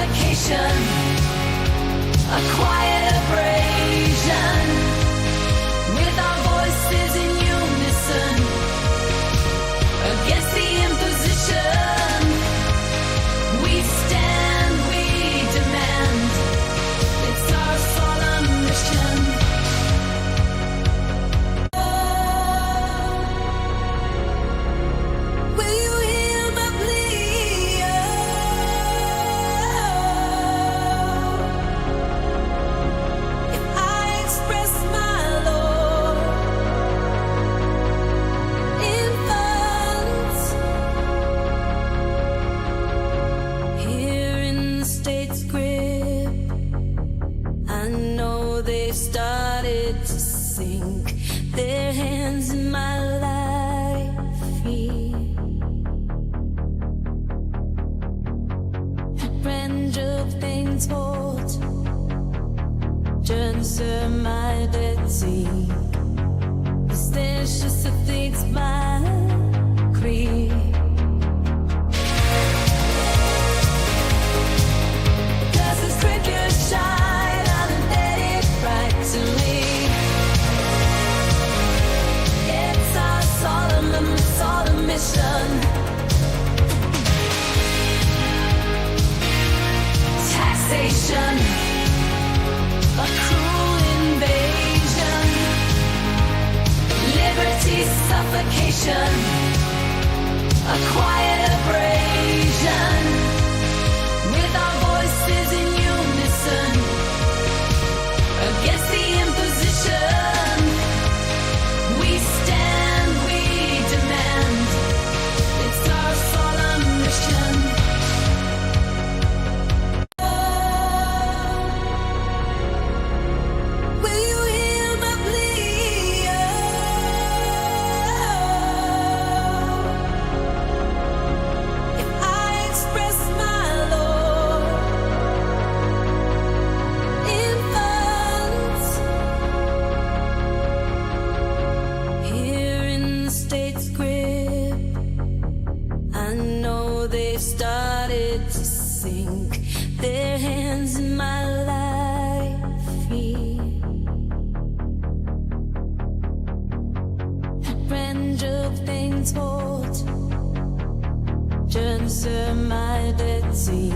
suffocation, a quiet abrasion, with our voices in unison, against the imposition. We stand, we demand, it's our solemn mission. Will you hear my plea? If I express my Lord in funds, here in the state's grip, I know they started to sink their hands in my life here. Grandeur of things hold, answer my dead sea. Is there's just a things my creed. Does the sprinkler shine on and let it bright to me? It's our solemn mission. Taxation, a cruel invasion, liberty suffocation, a quiet abrasion, with our voices in unison, against the imposition. We stand, we demand, it's our solemn mission. Will you hear my plea? If I express my Lord in funds, here in the state's grip, I know they started to sink their hands in my life here. Grandeur of things hold, answer my dead sea.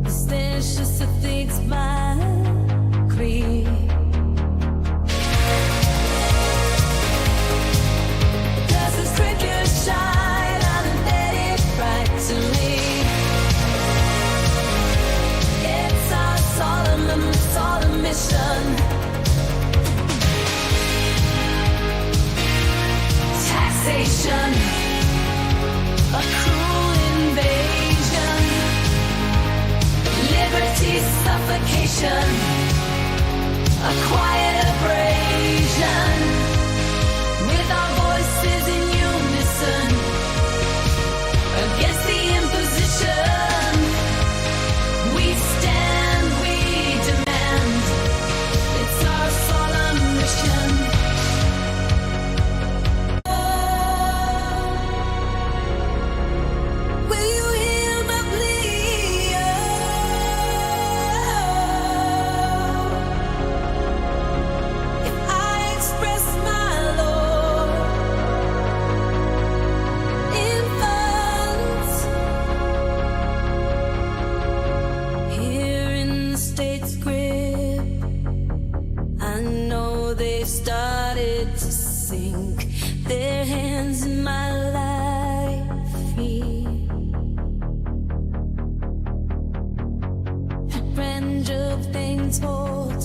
Is there's just a things my creed. Does the sprinkler shine on and let it bright to me? It's our solemn mission. Taxation, a cruel invasion, liberty suffocation, a quiet abrasion, with our voices in unison, against the imposition. We stand, we demand, it's our solemn mission. Will you hear my plea? If I express my Lord in funds, here in the state's grip, I know they started to sink their hands in my life here. Grandeur of things hold,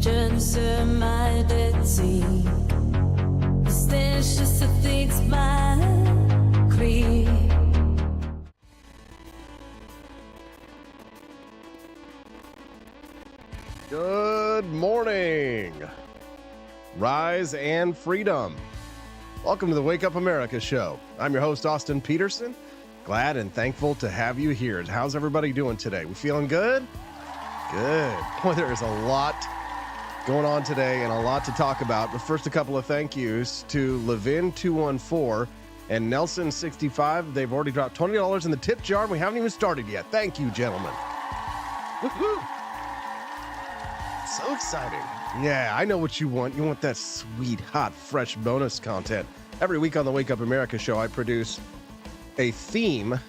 answer my dead sea. Is there's just a things my creed. Good morning. Rise and freedom. Welcome to the Wake Up America show. I'm your host, Austin Peterson. Glad and thankful to have you here. How's everybody doing today? We feeling good? Good. Boy, there is a lot going on today and a lot to talk about. But first, a couple of thank yous to Levin214 And Nelson65, they've already dropped $20 in the tip jar, and we haven't even started yet. Thank you, gentlemen. Woo-hoo. So exciting. Yeah, I know what you want. You want that sweet, hot, fresh bonus content. Every week on the Wake Up America show, I produce a theme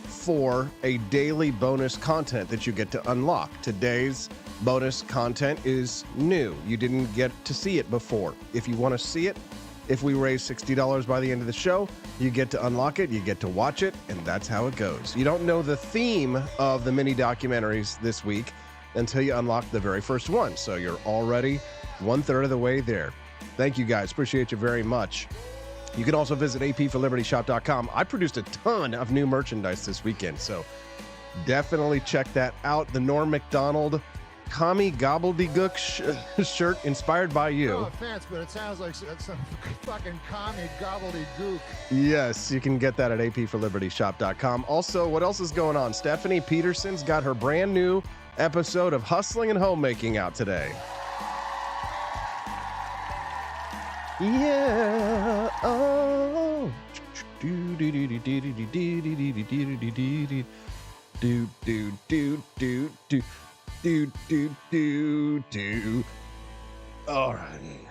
for a daily bonus content that you get to unlock. Today's bonus content is new. You didn't get to see it before. If you want to see it, if we raise $60 by the end of the show, you get to unlock it, you get to watch it, and that's how it goes. You don't know the theme of the mini documentaries this week until you unlock the very first one. So you're already 1/3 of the way there. Thank you guys. Appreciate you very much. You can also visit apforlibertyshop.com. I produced a ton of new merchandise this weekend, so definitely check that out. The Norm Macdonald Commie Gobbledygook shirt inspired by you. No offense, but it sounds like some fucking commie gobbledygook. Yes, you can get that at apforlibertyshop.com. Also, what else is going on? Stephanie Peterson's got her brand new episode of Hustling and Homemaking out today. Yeah. Oh. Do do do do do do do do do do do do do do do. Do. All right.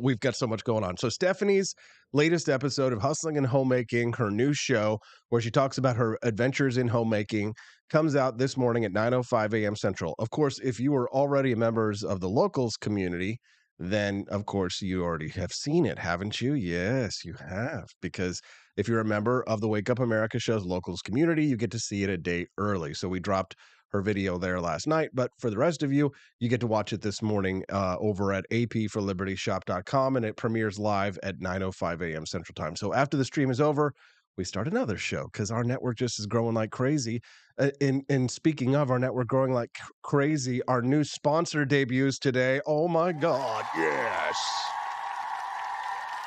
We've got so much going on. So Stephanie's latest episode of Hustling and Homemaking, her new show where she talks about her adventures in homemaking, comes out this morning at 9:05 a.m. Central. Of course, if you were already members of the Locals community, then of course you already have seen it, haven't you? Yes, you have. Because if you're a member of the Wake Up America show's Locals community, you get to see it a day early. So we dropped her video there last night, but for the rest of you, you get to watch it this morning over at apforlibertyshop.com, and it premieres live at 9:05 a.m. Central Time. So after the stream is over, we start another show because our network just is growing like crazy. And speaking of our network growing like crazy, our new sponsor debuts today. Oh my God, yes.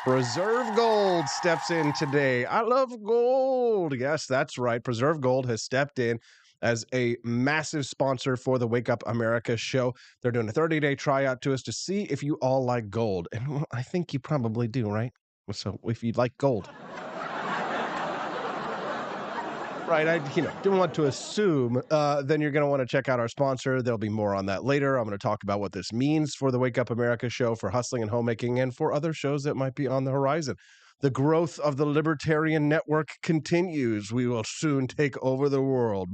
Preserve Gold steps in today. I love gold. Yes, that's right. Preserve Gold has stepped in as a massive sponsor for the Wake Up America show. They're doing a 30-day tryout to us to see if you all like gold. And well, I think you probably do, right? So if you like gold. Right, I didn't want to assume, then you're going to want to check out our sponsor. There'll be more on that later. I'm going to talk about what this means for the Wake Up America show, for Hustling and Homemaking, and for other shows that might be on the horizon. The growth of the Libertarian Network continues. We will soon take over the world.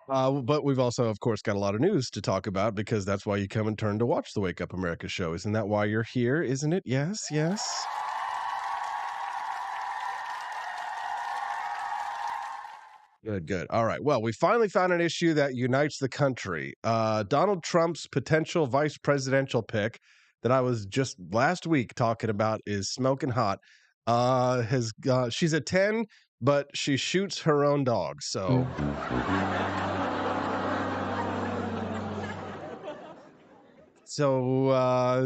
But we've also, of course, got a lot of news to talk about because that's why you come and turn to watch the Wake Up America show. Isn't that why you're here? Isn't it? Yes, yes. Good. All right. Well, we finally found an issue that unites the country. Donald Trump's potential vice presidential pick that I was just last week talking about is smoking hot. She's a 10, but she shoots her own dog. So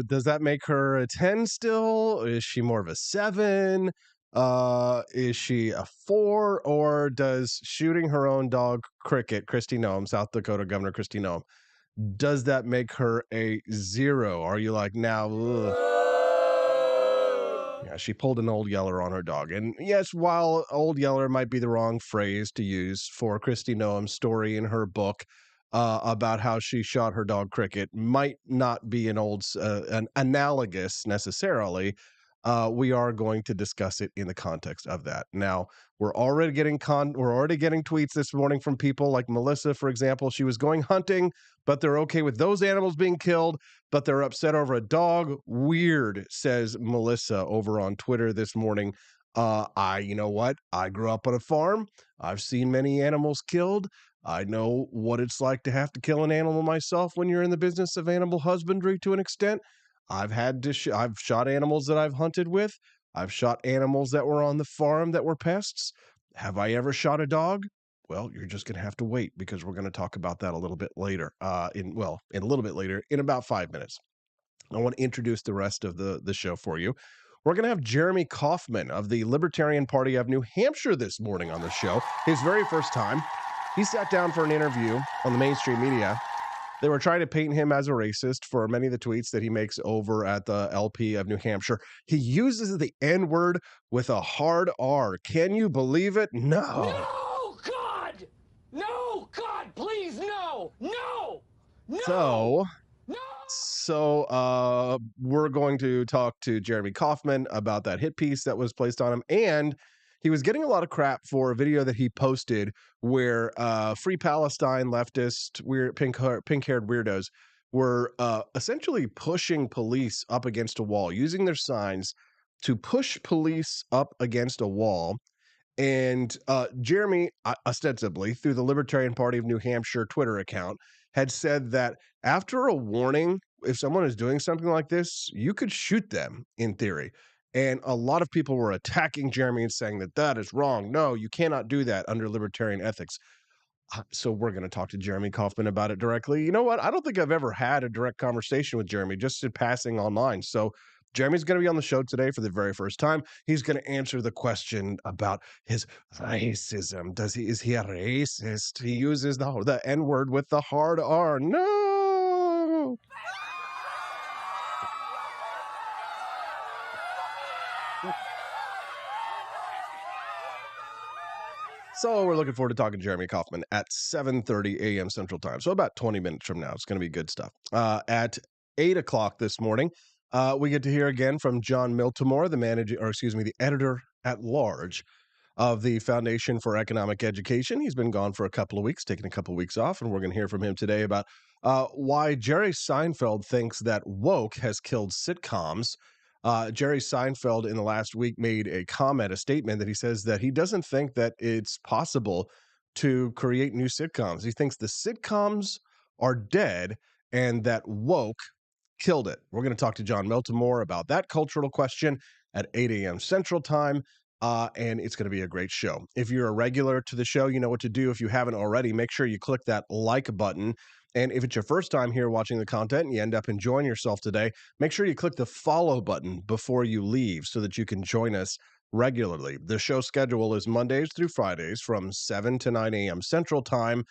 does that make her a 10 still? Is she more of a 7? Is she a 4, or does shooting her own dog Cricket, Kristi Noem, South Dakota Governor Kristi Noem, does that make her a 0? Are you like, now, ugh. Yeah, she pulled an old yeller on her dog. And yes, while old yeller might be the wrong phrase to use for Kristi Noem's story in her book about how she shot her dog Cricket, might not be an analogous necessarily. We are going to discuss it in the context of that. Now, we're already getting tweets this morning from people like Melissa, for example. She was going hunting, but they're okay with those animals being killed, but they're upset over a dog. Weird, says Melissa over on Twitter this morning. You know what? I grew up on a farm. I've seen many animals killed. I know what it's like to have to kill an animal myself when you're in the business of animal husbandry to an extent. I've shot animals that I've hunted with. I've shot animals that were on the farm that were pests. Have I ever shot a dog? Well, you're just going to have to wait because we're going to talk about that a little bit later. In a little bit later, in about 5 minutes. I want to introduce the rest of the show for you. We're going to have Jeremy Kauffman of the Libertarian Party of New Hampshire this morning on the show. His very first time. He sat down for an interview on the mainstream media. They were trying to paint him as a racist for many of the tweets that he makes over at the LP of New Hampshire. He uses the N-word with a hard R. Can you believe it? No. No, God! No, God, please, no! No! So, No! we're going to talk to Jeremy Kaufman about that hit piece that was placed on him. And he was getting a lot of crap for a video that he posted where Free Palestine leftist, weird pink-haired weirdos were essentially pushing police up against a wall, using their signs to push police up against a wall. And Jeremy, ostensibly through the Libertarian Party of New Hampshire Twitter account, had said that after a warning, if someone is doing something like this, you could shoot them in theory. And a lot of people were attacking Jeremy and saying that that is wrong. No, you cannot do that under libertarian ethics. So we're going to talk to Jeremy Kaufman about it directly. You know what? I don't think I've ever had a direct conversation with Jeremy, just in passing online. So Jeremy's going to be on the show today for the very first time. He's going to answer the question about his racism. Is he a racist? He uses the N-word with the hard R. No. So we're looking forward to talking to Jeremy Kaufman at 7:30 a.m. Central Time. So about 20 minutes from now. It's going to be good stuff. At 8 o'clock this morning, we get to hear again from John Miltimore, the editor at large of the Foundation for Economic Education. He's been gone for a couple of weeks, taking a couple of weeks off, and we're going to hear from him today about why Jerry Seinfeld thinks that woke has killed sitcoms. Jerry Seinfeld in the last week made a statement that he says that he doesn't think that it's possible to create new sitcoms. He thinks the sitcoms are dead and that woke killed it. We're going to talk to John Miltimore about that cultural question at 8 a.m. Central Time. And it's going to be a great show. If you're a regular to the show, you know what to do. If you haven't already, make sure you click that like button. And if it's your first time here watching the content and you end up enjoying yourself today, make sure you click the follow button before you leave so that you can join us regularly. The show schedule is Mondays through Fridays from 7 to 9 a.m. Central Time.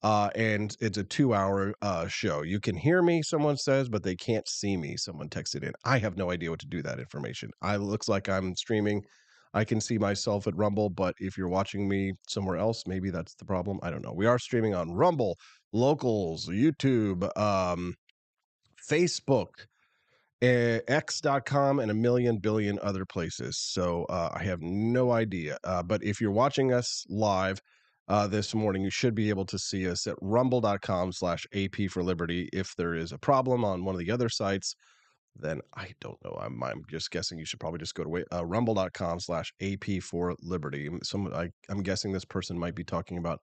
And it's a 2-hour show. You can hear me, someone says, but they can't see me. Someone texted in. I have no idea what to do with that information. Looks like I'm streaming. I can see myself at Rumble, but if you're watching me somewhere else, maybe that's the problem. I don't know. We are streaming on Rumble, Locals, YouTube, Facebook, X.com, and a million billion other places. So I have no idea. But if you're watching us live this morning, you should be able to see us at rumble.com/AP for Liberty. If there is a problem on one of the other sites, then I don't know. I'm just guessing you should probably just go to rumble.com/AP for Liberty. I'm guessing this person might be talking about,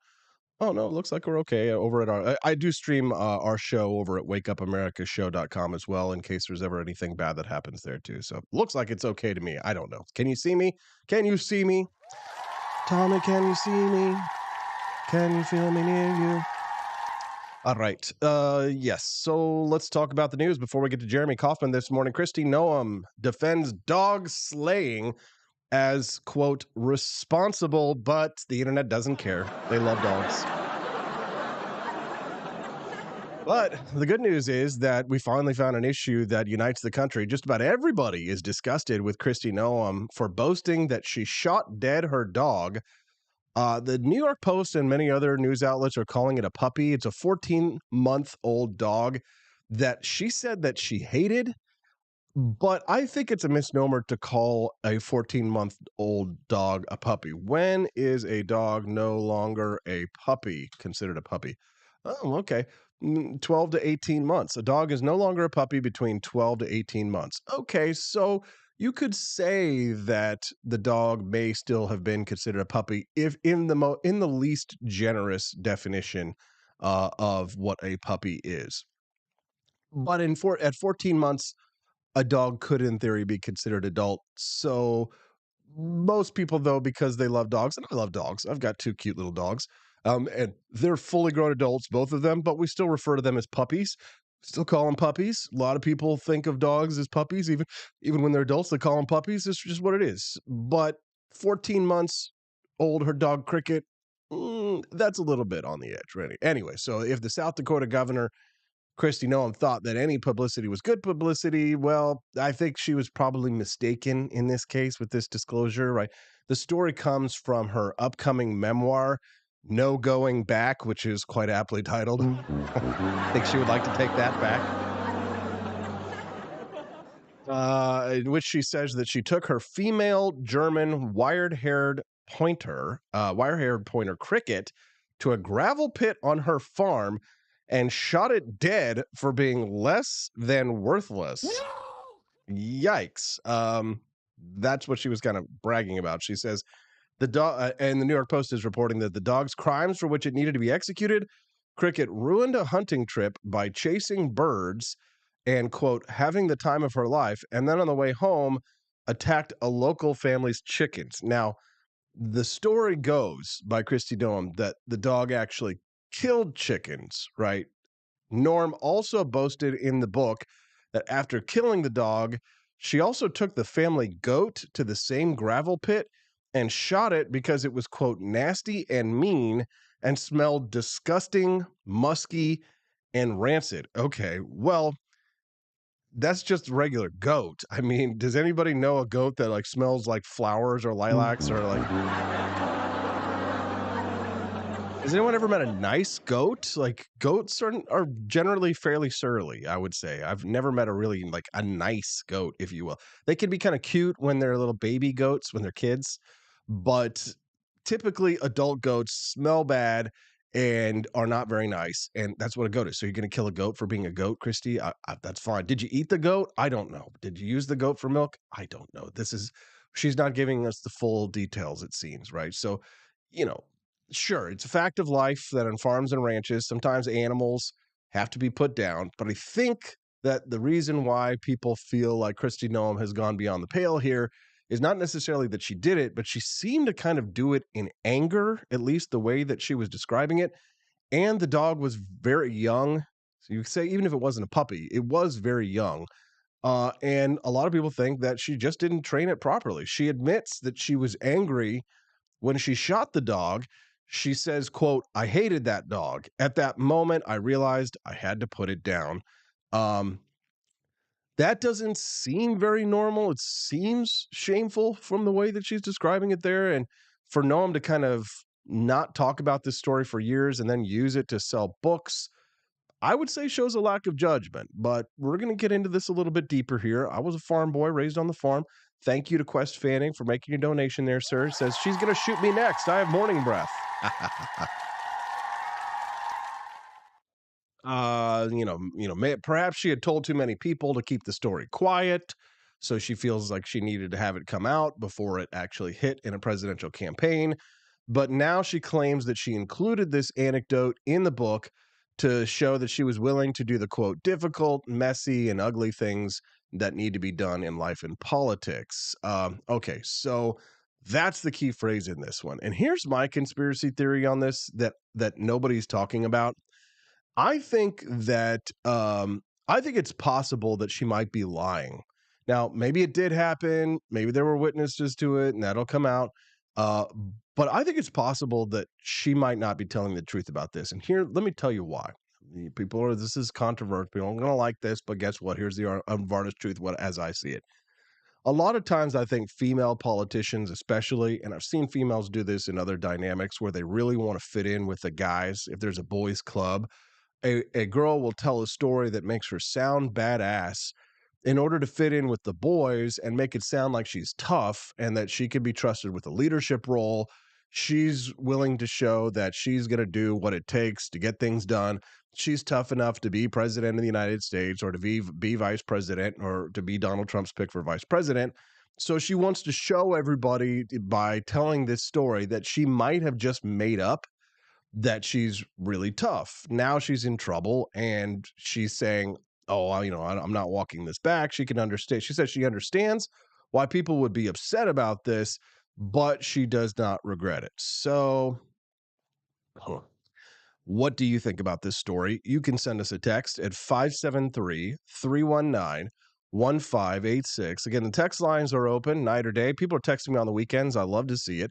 oh no, it looks like we're okay over at I do stream our show over at wakeupamericashow.com as well, in case there's ever anything bad that happens there too. So looks like it's okay to me. I don't know. Can you see me? Can you see me? Tommy, can you see me? Can you feel me near you? All right. Yes. So let's talk about the news before we get to Jeremy Kaufman this morning. Kristi Noem defends dog slaying as, quote, responsible, but the internet doesn't care. They love dogs. But the good news is that we finally found an issue that unites the country. Just about everybody is disgusted with Kristi Noem for boasting that she shot dead her dog. The New York Post and many other news outlets are calling it a puppy. It's a 14-month-old dog that she said that she hated, but I think it's a misnomer to call a 14-month-old dog a puppy. When is a dog no longer a puppy, considered a puppy? Oh, okay. 12 to 18 months. A dog is no longer a puppy between 12 to 18 months. Okay, so you could say that the dog may still have been considered a puppy if in the least generous definition of what a puppy is. But at 14 months, a dog could, in theory, be considered adult. So most people, though, because they love dogs, and I love dogs. I've got 2 cute little dogs, and they're fully grown adults, both of them, but we still refer to them as puppies. Still call them puppies. A lot of people think of dogs as puppies, even when they're adults, they call them puppies. It's just what it is. But 14 months old, her dog Cricket, that's a little bit on the edge, really. Anyway, so if the South Dakota governor Kristi Noem thought that any publicity was good publicity. Well, I think she was probably mistaken in this case with this disclosure, right? The story comes from her upcoming memoir, No Going Back, which is quite aptly titled. I think she would like to take that back. In which she says that she took her female German wire-haired pointer Cricket to a gravel pit on her farm and shot it dead for being less than worthless. No! Yikes. That's what she was kind of bragging about. She says the dog, and the New York Post is reporting that the dog's crimes for which it needed to be executed, Cricket ruined a hunting trip by chasing birds and, quote, having the time of her life, and then on the way home, attacked a local family's chickens. Now, the story goes by Kristi Noem that the dog actually killed chickens, right? Norm also boasted in the book that after killing the dog, she also took the family goat to the same gravel pit and shot it because it was, quote, nasty and mean and smelled disgusting, musky, and rancid. Okay, well, that's just regular goat. I mean, does anybody know a goat that like smells like flowers or lilacs or like? Has anyone ever met a nice goat? Like goats are generally fairly surly, I would say. I've never met a really like a nice goat, if you will. They can be kind of cute when they're little baby goats, when they're kids, but typically adult goats smell bad and are not very nice, and that's what a goat is. So you're going to kill a goat for being a goat, Kristi? That's fine. Did you eat the goat? I don't know. Did you use the goat for milk? I don't know. She's not giving us the full details, it seems, right? So, sure, it's a fact of life that on farms and ranches, sometimes animals have to be put down. But I think that the reason why people feel like Kristi Noem has gone beyond the pale here is not necessarily that she did it, but she seemed to kind of do it in anger, at least the way that she was describing it. And the dog was very young. So you could say, even if it wasn't a puppy, it was very young. And a lot of people think that she just didn't train it properly. She admits that she was angry when she shot the dog. She says, quote, I hated that dog. At that moment, I realized I had to put it down. That doesn't seem very normal. It seems shameful from the way that she's describing it there. And for Noam to kind of not talk about this story for years and then use it to sell books, I would say shows a lack of judgment. But we're going to get into this a little bit deeper here. I was a farm boy raised on the farm. Thank you to Quest Fanning for making your donation there, sir. It says she's going to shoot me next. I have morning breath. Perhaps she had told too many people to keep the story quiet, so she feels like she needed to have it come out before it actually hit in a presidential campaign. But now she claims that she included this anecdote in the book to show that she was willing to do the, quote, difficult, messy, and ugly things that need to be done in life and politics. Okay, so that's the key phrase in this one. And here's my conspiracy theory on this that nobody's talking about. I think it's possible that she might be lying. Now, maybe it did happen. Maybe there were witnesses to it, and that'll come out. But I think it's possible that she might not be telling the truth about this. And here, let me tell you why. This is controversial. People aren't going to like this, but guess what? Here's the unvarnished truth, as I see it. A lot of times I think female politicians especially, and I've seen females do this in other dynamics where they really want to fit in with the guys. If there's a boys' club, a girl will tell a story that makes her sound badass in order to fit in with the boys and make it sound like she's tough and that she can be trusted with a leadership role. She's willing to show that she's going to do what it takes to get things done. She's tough enough to be president of the United States or to be vice president or to be Donald Trump's pick for vice president. So she wants to show everybody by telling this story that she might have just made up that she's really tough. Now she's in trouble and she's saying, oh, I'm not walking this back. She can understand. She says she understands why people would be upset about this, but she does not regret it. So what do you think about this story? You can send us a text at 573-319-1586. Again, the text lines are open night or day. People are texting me on the weekends. I love to see it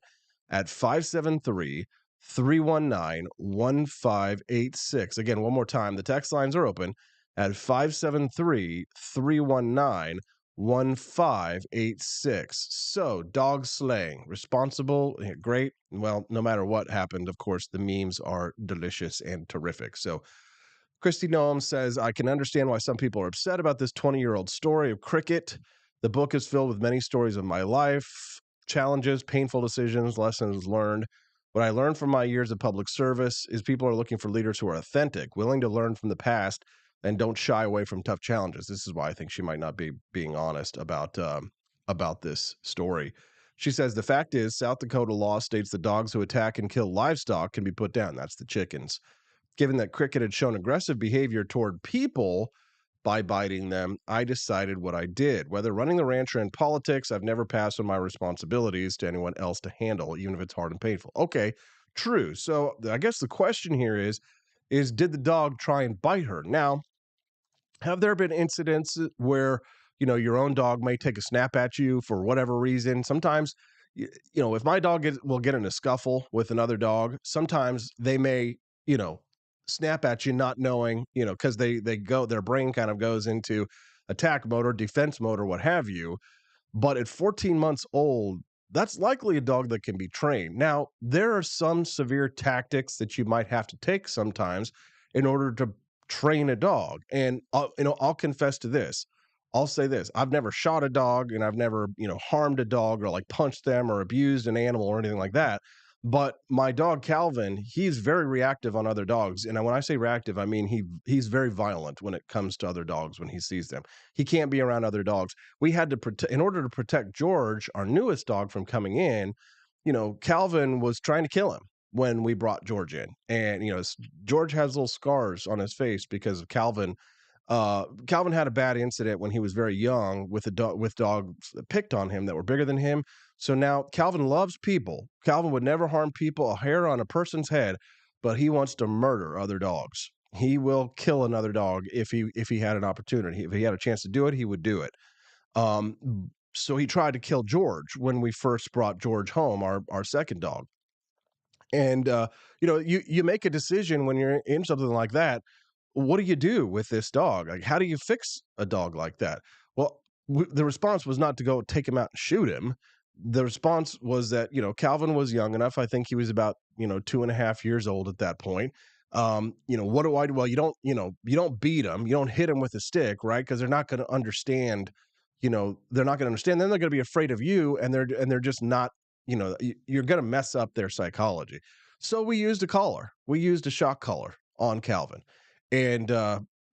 at 573-319-1586. Again, one more time, the text lines are open at 573-319-1586. So, dog slaying, responsible, great. Well, no matter what happened, of course, the memes are delicious and terrific. So, Kristi Noem says, I can understand why some people are upset about this 20-year-old story of cricket. The book is filled with many stories of my life, challenges, painful decisions, lessons learned. What I learned from my years of public service is people are looking for leaders who are authentic, willing to learn from the past, and don't shy away from tough challenges. This is why I think she might not be being honest about this story. She says, the fact is, South Dakota law states that dogs who attack and kill livestock can be put down. That's the chickens. Given that cricket had shown aggressive behavior toward people by biting them, I decided what I did. Whether running the ranch or in politics, I've never passed on my responsibilities to anyone else to handle, even if it's hard and painful. Okay, true. So I guess the question here is did the dog try and bite her? Now, have there been incidents where, your own dog may take a snap at you for whatever reason? Sometimes, if my dog will get in a scuffle with another dog, sometimes they may, snap at you not knowing, because their brain kind of goes into attack mode or defense mode or what have you. But at 14 months old, that's likely a dog that can be trained. Now, there are some severe tactics that you might have to take sometimes in order to train a dog. And I'll confess to this. I'll say this. I've never shot a dog and I've never, harmed a dog or like punched them or abused an animal or anything like that. But my dog Calvin, he's very reactive on other dogs. And when I say reactive, I mean he's very violent when it comes to other dogs when he sees them. He can't be around other dogs. We had to in order to protect George, our newest dog, from coming in, Calvin was trying to kill him when we brought George in. And George has little scars on his face because of Calvin. Calvin had a bad incident when he was very young with dogs that picked on him that were bigger than him. So now Calvin loves people. Calvin would never harm people, a hair on a person's head, but he wants to murder other dogs. He will kill another dog if he had an opportunity. If he had a chance to do it, he would do it. So he tried to kill George when we first brought George home, our second dog. And you make a decision when you're in something like that. What do you do with this dog? Like, how do you fix a dog like that? Well, the response was not to go take him out and shoot him. The response was that, Calvin was young enough. I think he was about, 2.5 years old at that point. What do I do? Well, you don't beat him. You don't hit him with a stick, right? Because they're not going to understand, they're not going to understand. Then they're going to be afraid of you and they're just not, you're going to mess up their psychology. So we used a collar. We used a shock collar on Calvin. And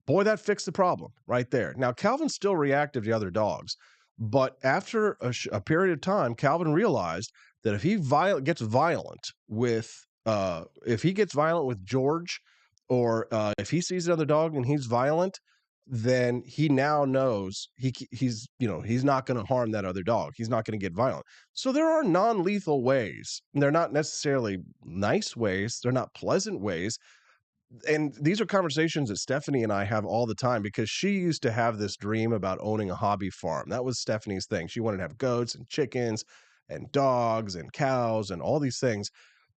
boy, that fixed the problem right there. Now, Calvin's still reactive to other dogs. But after a period of time, Calvin realized that if he gets violent with George, or if he sees another dog and he's violent, then he now knows he's not going to harm that other dog. He's not going to get violent. So there are non-lethal ways. They're not necessarily nice ways. They're not pleasant ways. And these are conversations that Stephanie and I have all the time because she used to have this dream about owning a hobby farm. That was Stephanie's thing. She wanted to have goats and chickens and dogs and cows and all these things.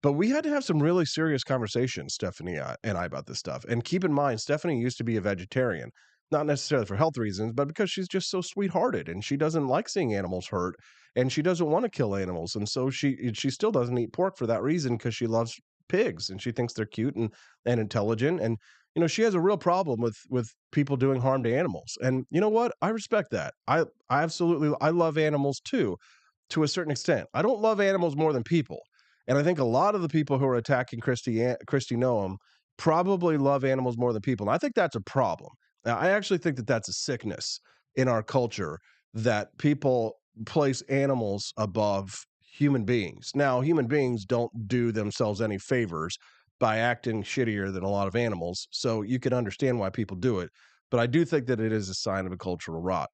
But we had to have some really serious conversations, Stephanie and I, about this stuff. And keep in mind, Stephanie used to be a vegetarian, not necessarily for health reasons, but because she's just so sweethearted and she doesn't like seeing animals hurt and she doesn't want to kill animals. And so she still doesn't eat pork for that reason because she loves pigs and she thinks they're cute and intelligent. And, she has a real problem with people doing harm to animals. And you know what? I respect that. I love animals too, to a certain extent. I don't love animals more than people. And I think a lot of the people who are attacking Kristi Noem probably love animals more than people. And I think that's a problem. Now, I actually think that that's a sickness in our culture, that people place animals above human beings. Now, human beings don't do themselves any favors by acting shittier than a lot of animals. So you can understand why people do it. But I do think that it is a sign of a cultural rot.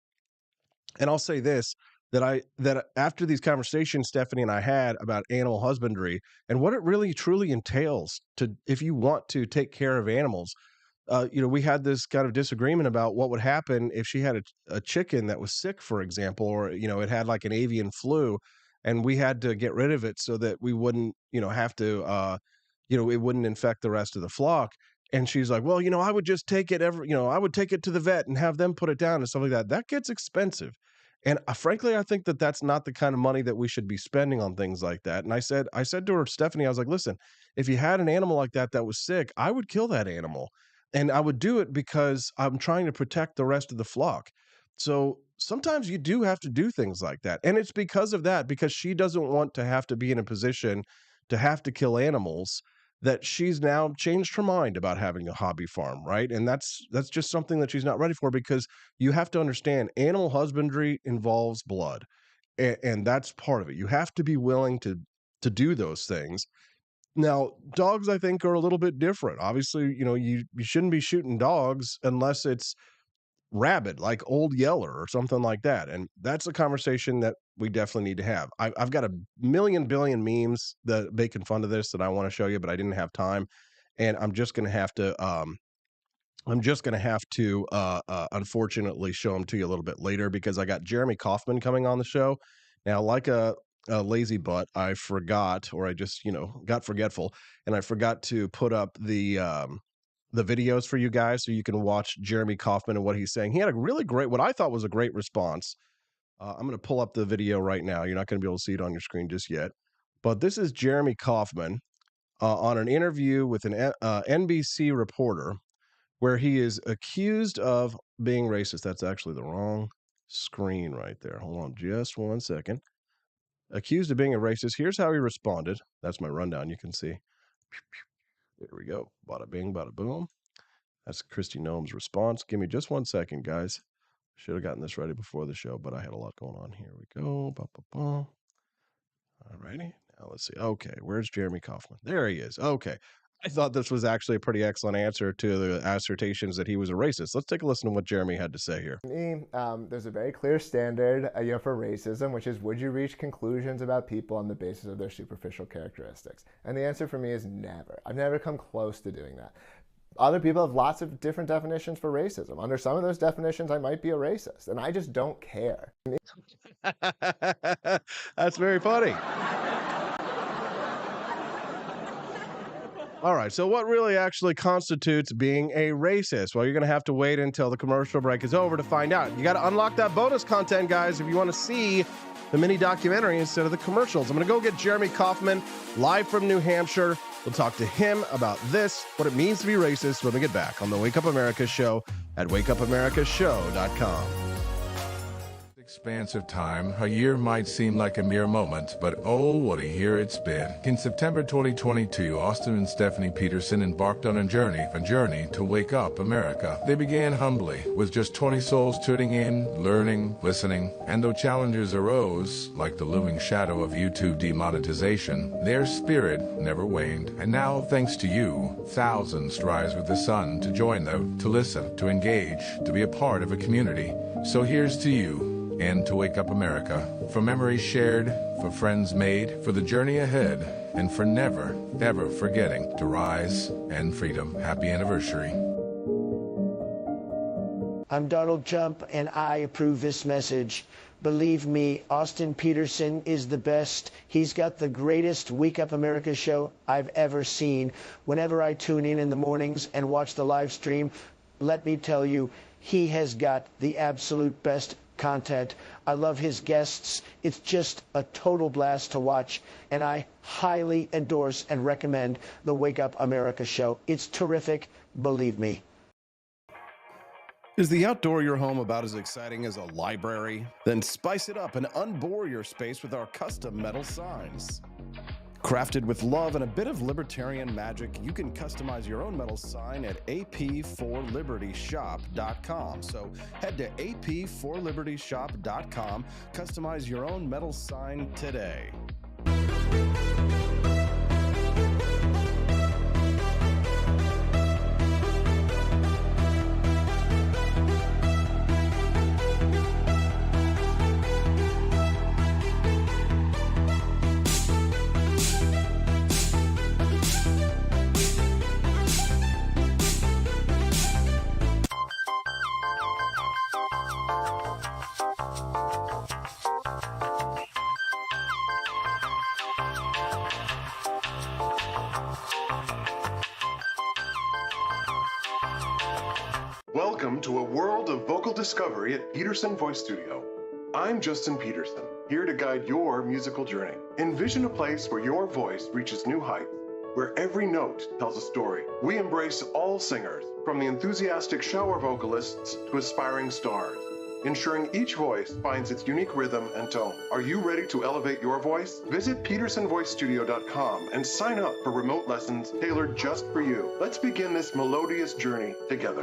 And I'll say this, that after these conversations Stephanie and I had about animal husbandry and what it really truly entails if you want to take care of animals, we had this kind of disagreement about what would happen if she had a chicken that was sick, for example, or, it had like an avian flu and we had to get rid of it so that we wouldn't, have to, it wouldn't infect the rest of the flock. And she's like, well, I would just take it I would take it to the vet and have them put it down and stuff like that. That gets expensive. And frankly, I think that that's not the kind of money that we should be spending on things like that. And I said to her, Stephanie, I was like, listen, if you had an animal like that was sick, I would kill that animal. And I would do it because I'm trying to protect the rest of the flock. So sometimes you do have to do things like that. And it's because of that, because she doesn't want to have to be in a position to have to kill animals, that she's now changed her mind about having a hobby farm, right? And that's just something that she's not ready for, because you have to understand animal husbandry involves blood, and that's part of it. You have to be willing to do those things. Now, dogs, I think, are a little bit different. Obviously, you shouldn't be shooting dogs unless it's rabid, like Old Yeller or something like that. And that's a conversation that we definitely need to have. I've got a billion memes that making fun of this that I want to show you, but I didn't have time. And I'm just going to have to, unfortunately show them to you a little bit later, because I got Jeremy Kaufman coming on the show. Now, like a lazy butt, I forgot, or I just, got forgetful, and I forgot to put up the videos for you guys so you can watch Jeremy Kaufman and what he's saying. He had a really great, what I thought was a great response. I'm going to pull up the video right now. You're not going to be able to see it on your screen just yet. But this is Jeremy Kaufman on an interview with an NBC reporter where he is accused of being racist. That's actually the wrong screen right there. Hold on just 1 second. Accused of being a racist. Here's how he responded. That's my rundown. You can see. There we go. Bada bing, bada boom. That's Kristi Noem's response. Give me just 1 second, guys. Should have gotten this ready before the show, but I had a lot going on. Here we go. All righty. Now let's see. Okay, where's Jeremy Kaufman? There he is. Okay. I thought this was actually a pretty excellent answer to the assertions that he was a racist. Let's take a listen to what Jeremy had to say here. There's a very clear standard for racism, which is, would you reach conclusions about people on the basis of their superficial characteristics? And the answer for me is never. I've never come close to doing that. Other people have lots of different definitions for racism. Under some of those definitions, I might be a racist, and I just don't care. That's very funny. All right, so what really actually constitutes being a racist? Well, you're going to have to wait until the commercial break is over to find out. You got to unlock that bonus content, guys, if you want to see the mini documentary instead of the commercials. I'm going to go get Jeremy Kaufman live from New Hampshire. We'll talk to him about this, what it means to be racist, when we get back on the Wake Up America show at wakeupAmericaShow.com. Expanse of time, a year might seem like a mere moment, but oh, what a year it's been. In September 2022, Austin and Stephanie Peterson embarked on a journey to wake up America. They began humbly, with just 20 souls tuning in, learning, listening, and though challenges arose, like the looming shadow of YouTube demonetization, their spirit never waned. And now, thanks to you, thousands rise with the sun to join them, to listen, to engage, to be a part of a community. So here's to you, and to Wake Up America, for memories shared, for friends made, for the journey ahead, and for never, ever forgetting to rise and freedom. Happy anniversary. I'm Donald Trump, and I approve this message. Believe me, Austin Peterson is the best. He's got the greatest Wake Up America show I've ever seen. Whenever I tune in the mornings and watch the live stream, let me tell you, he has got the absolute best content. I love his guests. It's just a total blast to watch, and I highly endorse and recommend the Wake Up America show. It's terrific, believe me. Is the outdoor of your home about as exciting as a library? Then spice it up and unbore your space with our custom metal signs. Crafted with love and a bit of libertarian magic, you can customize your own metal sign at ap4libertyshop.com. So head to ap4libertyshop.com, customize your own metal sign today. Welcome to a world of vocal discovery at Peterson Voice Studio. I'm Justin Peterson, here to guide your musical journey. Envision a place where your voice reaches new heights, where every note tells a story. We embrace all singers, from the enthusiastic shower vocalists to aspiring stars, ensuring each voice finds its unique rhythm and tone. Are you ready to elevate your voice? Visit petersonvoicestudio.com and sign up for remote lessons tailored just for you. Let's begin this melodious journey together.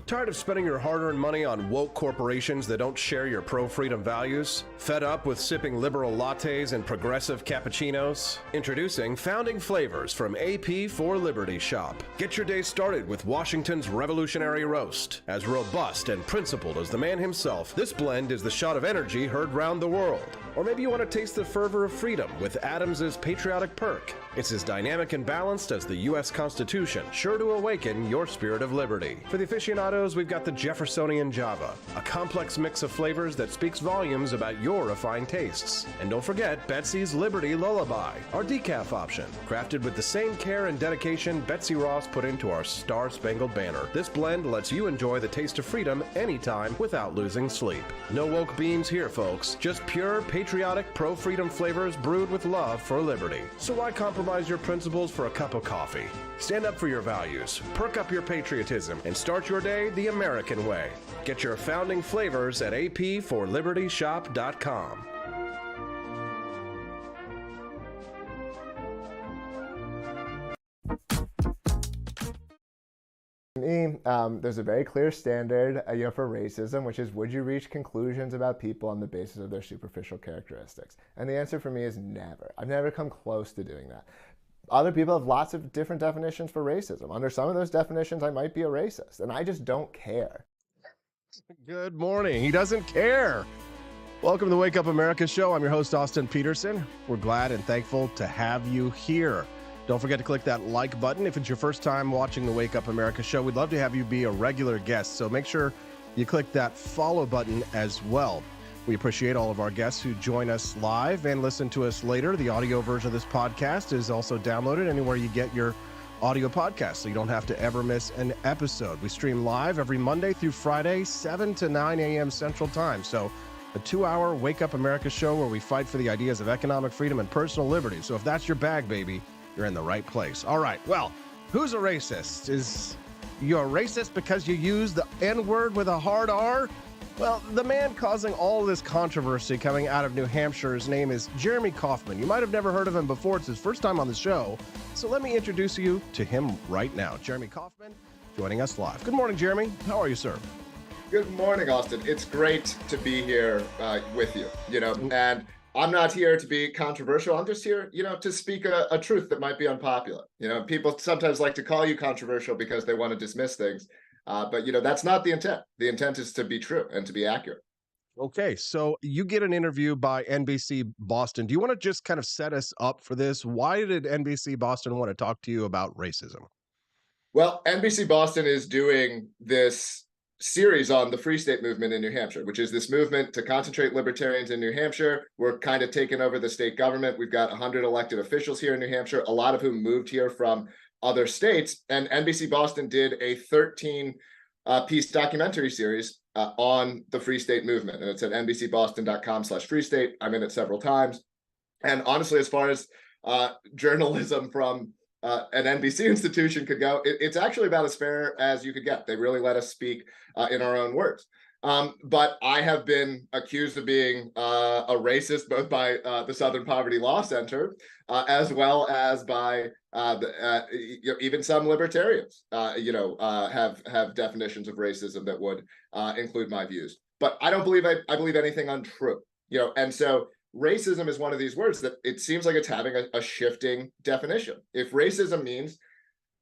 Tired of spending your hard-earned money on woke corporations that don't share your pro-freedom values? Fed up with sipping liberal lattes and progressive cappuccinos? Introducing Founding Flavors from AP for Liberty Shop. Get your day started with Washington's Revolutionary Roast. As robust and principled as the man himself, this blend is the shot of energy heard round the world. Or maybe you want to taste the fervor of freedom with Adams's Patriotic Perk. It's as dynamic and balanced as the U.S. Constitution, sure to awaken your spirit of liberty. For the aficionados, we've got the Jeffersonian Java, a complex mix of flavors that speaks volumes about your refined tastes. And don't forget Betsy's Liberty Lullaby, our decaf option, crafted with the same care and dedication Betsy Ross put into our Star-Spangled Banner. This blend lets you enjoy the taste of freedom anytime without losing sleep. No woke beans here, folks. Just pure, patriotic, pro-freedom flavors brewed with love for liberty. So why compromise your principles for a cup of coffee? Stand up for your values, perk up your patriotism, and start your day the American way. Get your founding flavors at apforlibertyshop.com. There's a very clear standard for racism, which is, would you reach conclusions about people on the basis of their superficial characteristics? And the answer for me is never. I've never come close to doing that. Other people have lots of different definitions for racism. Under some of those definitions, I might be a racist, and I just don't care. Good morning. He doesn't care. Welcome to the Wake Up America show. I'm your host, Austin Peterson. We're glad and thankful to have you here. Don't forget to click that like button. If it's your first time watching the Wake Up America show, we'd love to have you be a regular guest. So make sure you click that follow button as well. We appreciate all of our guests who join us live and listen to us later. The audio version of this podcast is also downloaded anywhere you get your audio podcast, so you don't have to ever miss an episode. We stream live every Monday through Friday, 7 to 9 a.m. Central Time. So a 2-hour Wake Up America show where we fight for the ideas of economic freedom and personal liberty. So if that's your bag, baby, you're in the right place. All right, well, who's a racist? Is you a racist because you use the N-word with a hard R? Well, the man causing all this controversy coming out of New Hampshire, his name is Jeremy Kauffman. You might have never heard of him before. It's his first time on the show. So let me introduce you to him right now. Jeremy Kauffman joining us live. Good morning, Jeremy. How are you, sir? Good morning, Austin. It's great to be here with you, and I'm not here to be controversial. I'm just here, to speak a truth that might be unpopular. People sometimes like to call you controversial because they want to dismiss things. But that's not the intent. The intent is to be true and to be accurate. Okay, so you get an interview by NBC Boston. Do you want to just kind of set us up for this? Why did NBC Boston want to talk to you about racism? Well, NBC Boston is doing this series on the Free State movement in New Hampshire, which is this movement to concentrate libertarians in New Hampshire. We're kind of taking over the state government. We've got 100 elected officials here in New Hampshire, a lot of whom moved here from other states. And NBC Boston did a 13-piece documentary series on the Free State movement. And it's at nbcboston.com/Free State. I'm in it several times. And honestly, as far as journalism from an NBC institution could go, it's actually about as fair as you could get. They really let us speak in our own words. But I have been accused of being a racist, both by the Southern Poverty Law Center, as well as by even some libertarians, have definitions of racism that would include my views. But I don't believe I believe anything untrue, and so racism is one of these words that it seems like it's having a shifting definition. If racism means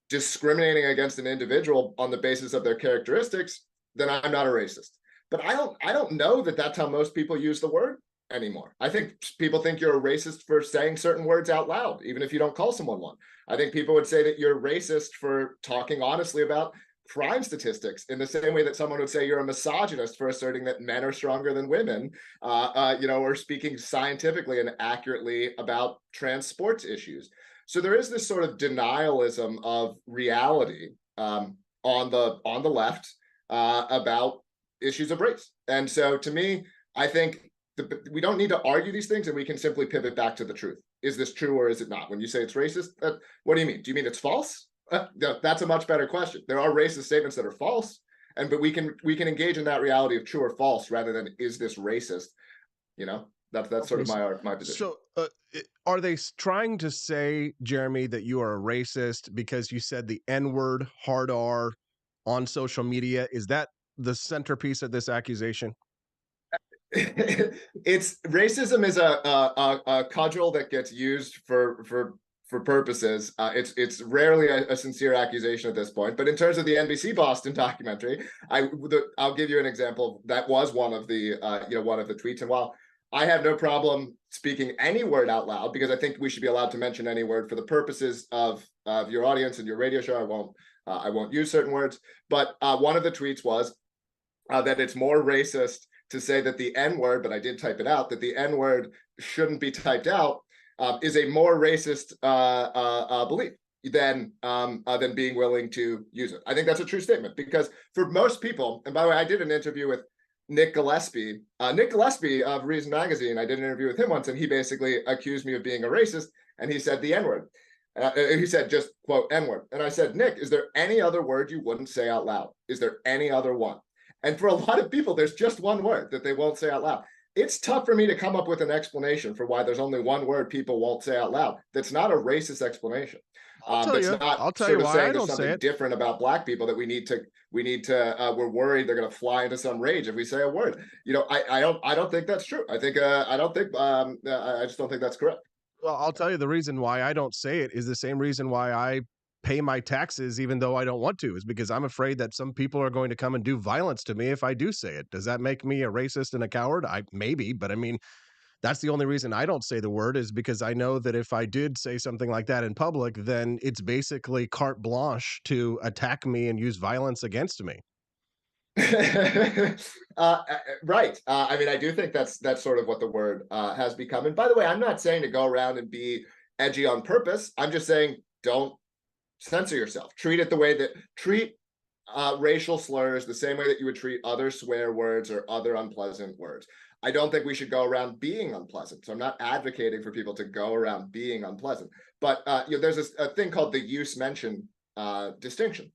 discriminating against an individual on the basis of their characteristics, then I'm not a racist. But I don't know that that's how most people use the word anymore. I think people think you're a racist for saying certain words out loud, even if you don't call someone one. I think people would say that you're racist for talking honestly about crime statistics in the same way that someone would say you're a misogynist for asserting that men are stronger than women, or speaking scientifically and accurately about trans sports issues. So there is this sort of denialism of reality on the left about issues of race. And so to me, I think we don't need to argue these things, and we can simply pivot back to the truth. Is this true or is it not? When you say it's racist, what do you mean? Do you mean it's false? That's a much better question. There are racist statements that are false, but we can engage in that reality of true or false rather than is this racist? That's sort of my position. So are they trying to say, Jeremy, that you are a racist because you said the N-word, hard R, on social media? Is that the centerpiece of this accusation? It's racism is a cudgel that gets used for purposes. It's rarely a sincere accusation at this point. But in terms of the NBC Boston documentary, I'll give you an example. That was one of the tweets. And while I have no problem speaking any word out loud, because I think we should be allowed to mention any word for the purposes of your audience and your radio show, I won't use certain words. But one of the tweets was that it's more racist to say that the N-word, but I did type it out, that the N-word shouldn't be typed out, is a more racist belief than being willing to use it. I think that's a true statement, because for most people, and by the way, I did an interview with Nick Gillespie of Reason Magazine. I did an interview with him once, and he basically accused me of being a racist, and he said the N-word. He said, just quote, N-word. And I said, Nick, is there any other word you wouldn't say out loud? Is there any other one? And for a lot of people, there's just one word that they won't say out loud. It's tough for me to come up with an explanation for why there's only one word people won't say out loud. That's not a racist explanation. I'll tell you why I don't say it. Different about Black people that we're worried they're going to fly into some rage if we say a word. I don't think that's true. I just don't think that's correct. Well, I'll tell you the reason why I don't say it is the same reason why I pay my taxes even though I don't want to, is because I'm afraid that some people are going to come and do violence to me if I do say it. Does that make me a racist and a coward? Maybe, but I mean, that's the only reason I don't say the word, is because I know that if I did say something like that in public, then it's basically carte blanche to attack me and use violence against me. Right. I mean, I do think that's sort of what the word has become. And by the way, I'm not saying to go around and be edgy on purpose. I'm just saying don't censor yourself. Treat racial slurs the same way that you would treat other swear words or other unpleasant words. I don't think we should go around being unpleasant. So I'm not advocating for people to go around being unpleasant. But there's a thing called the use-mention distinction,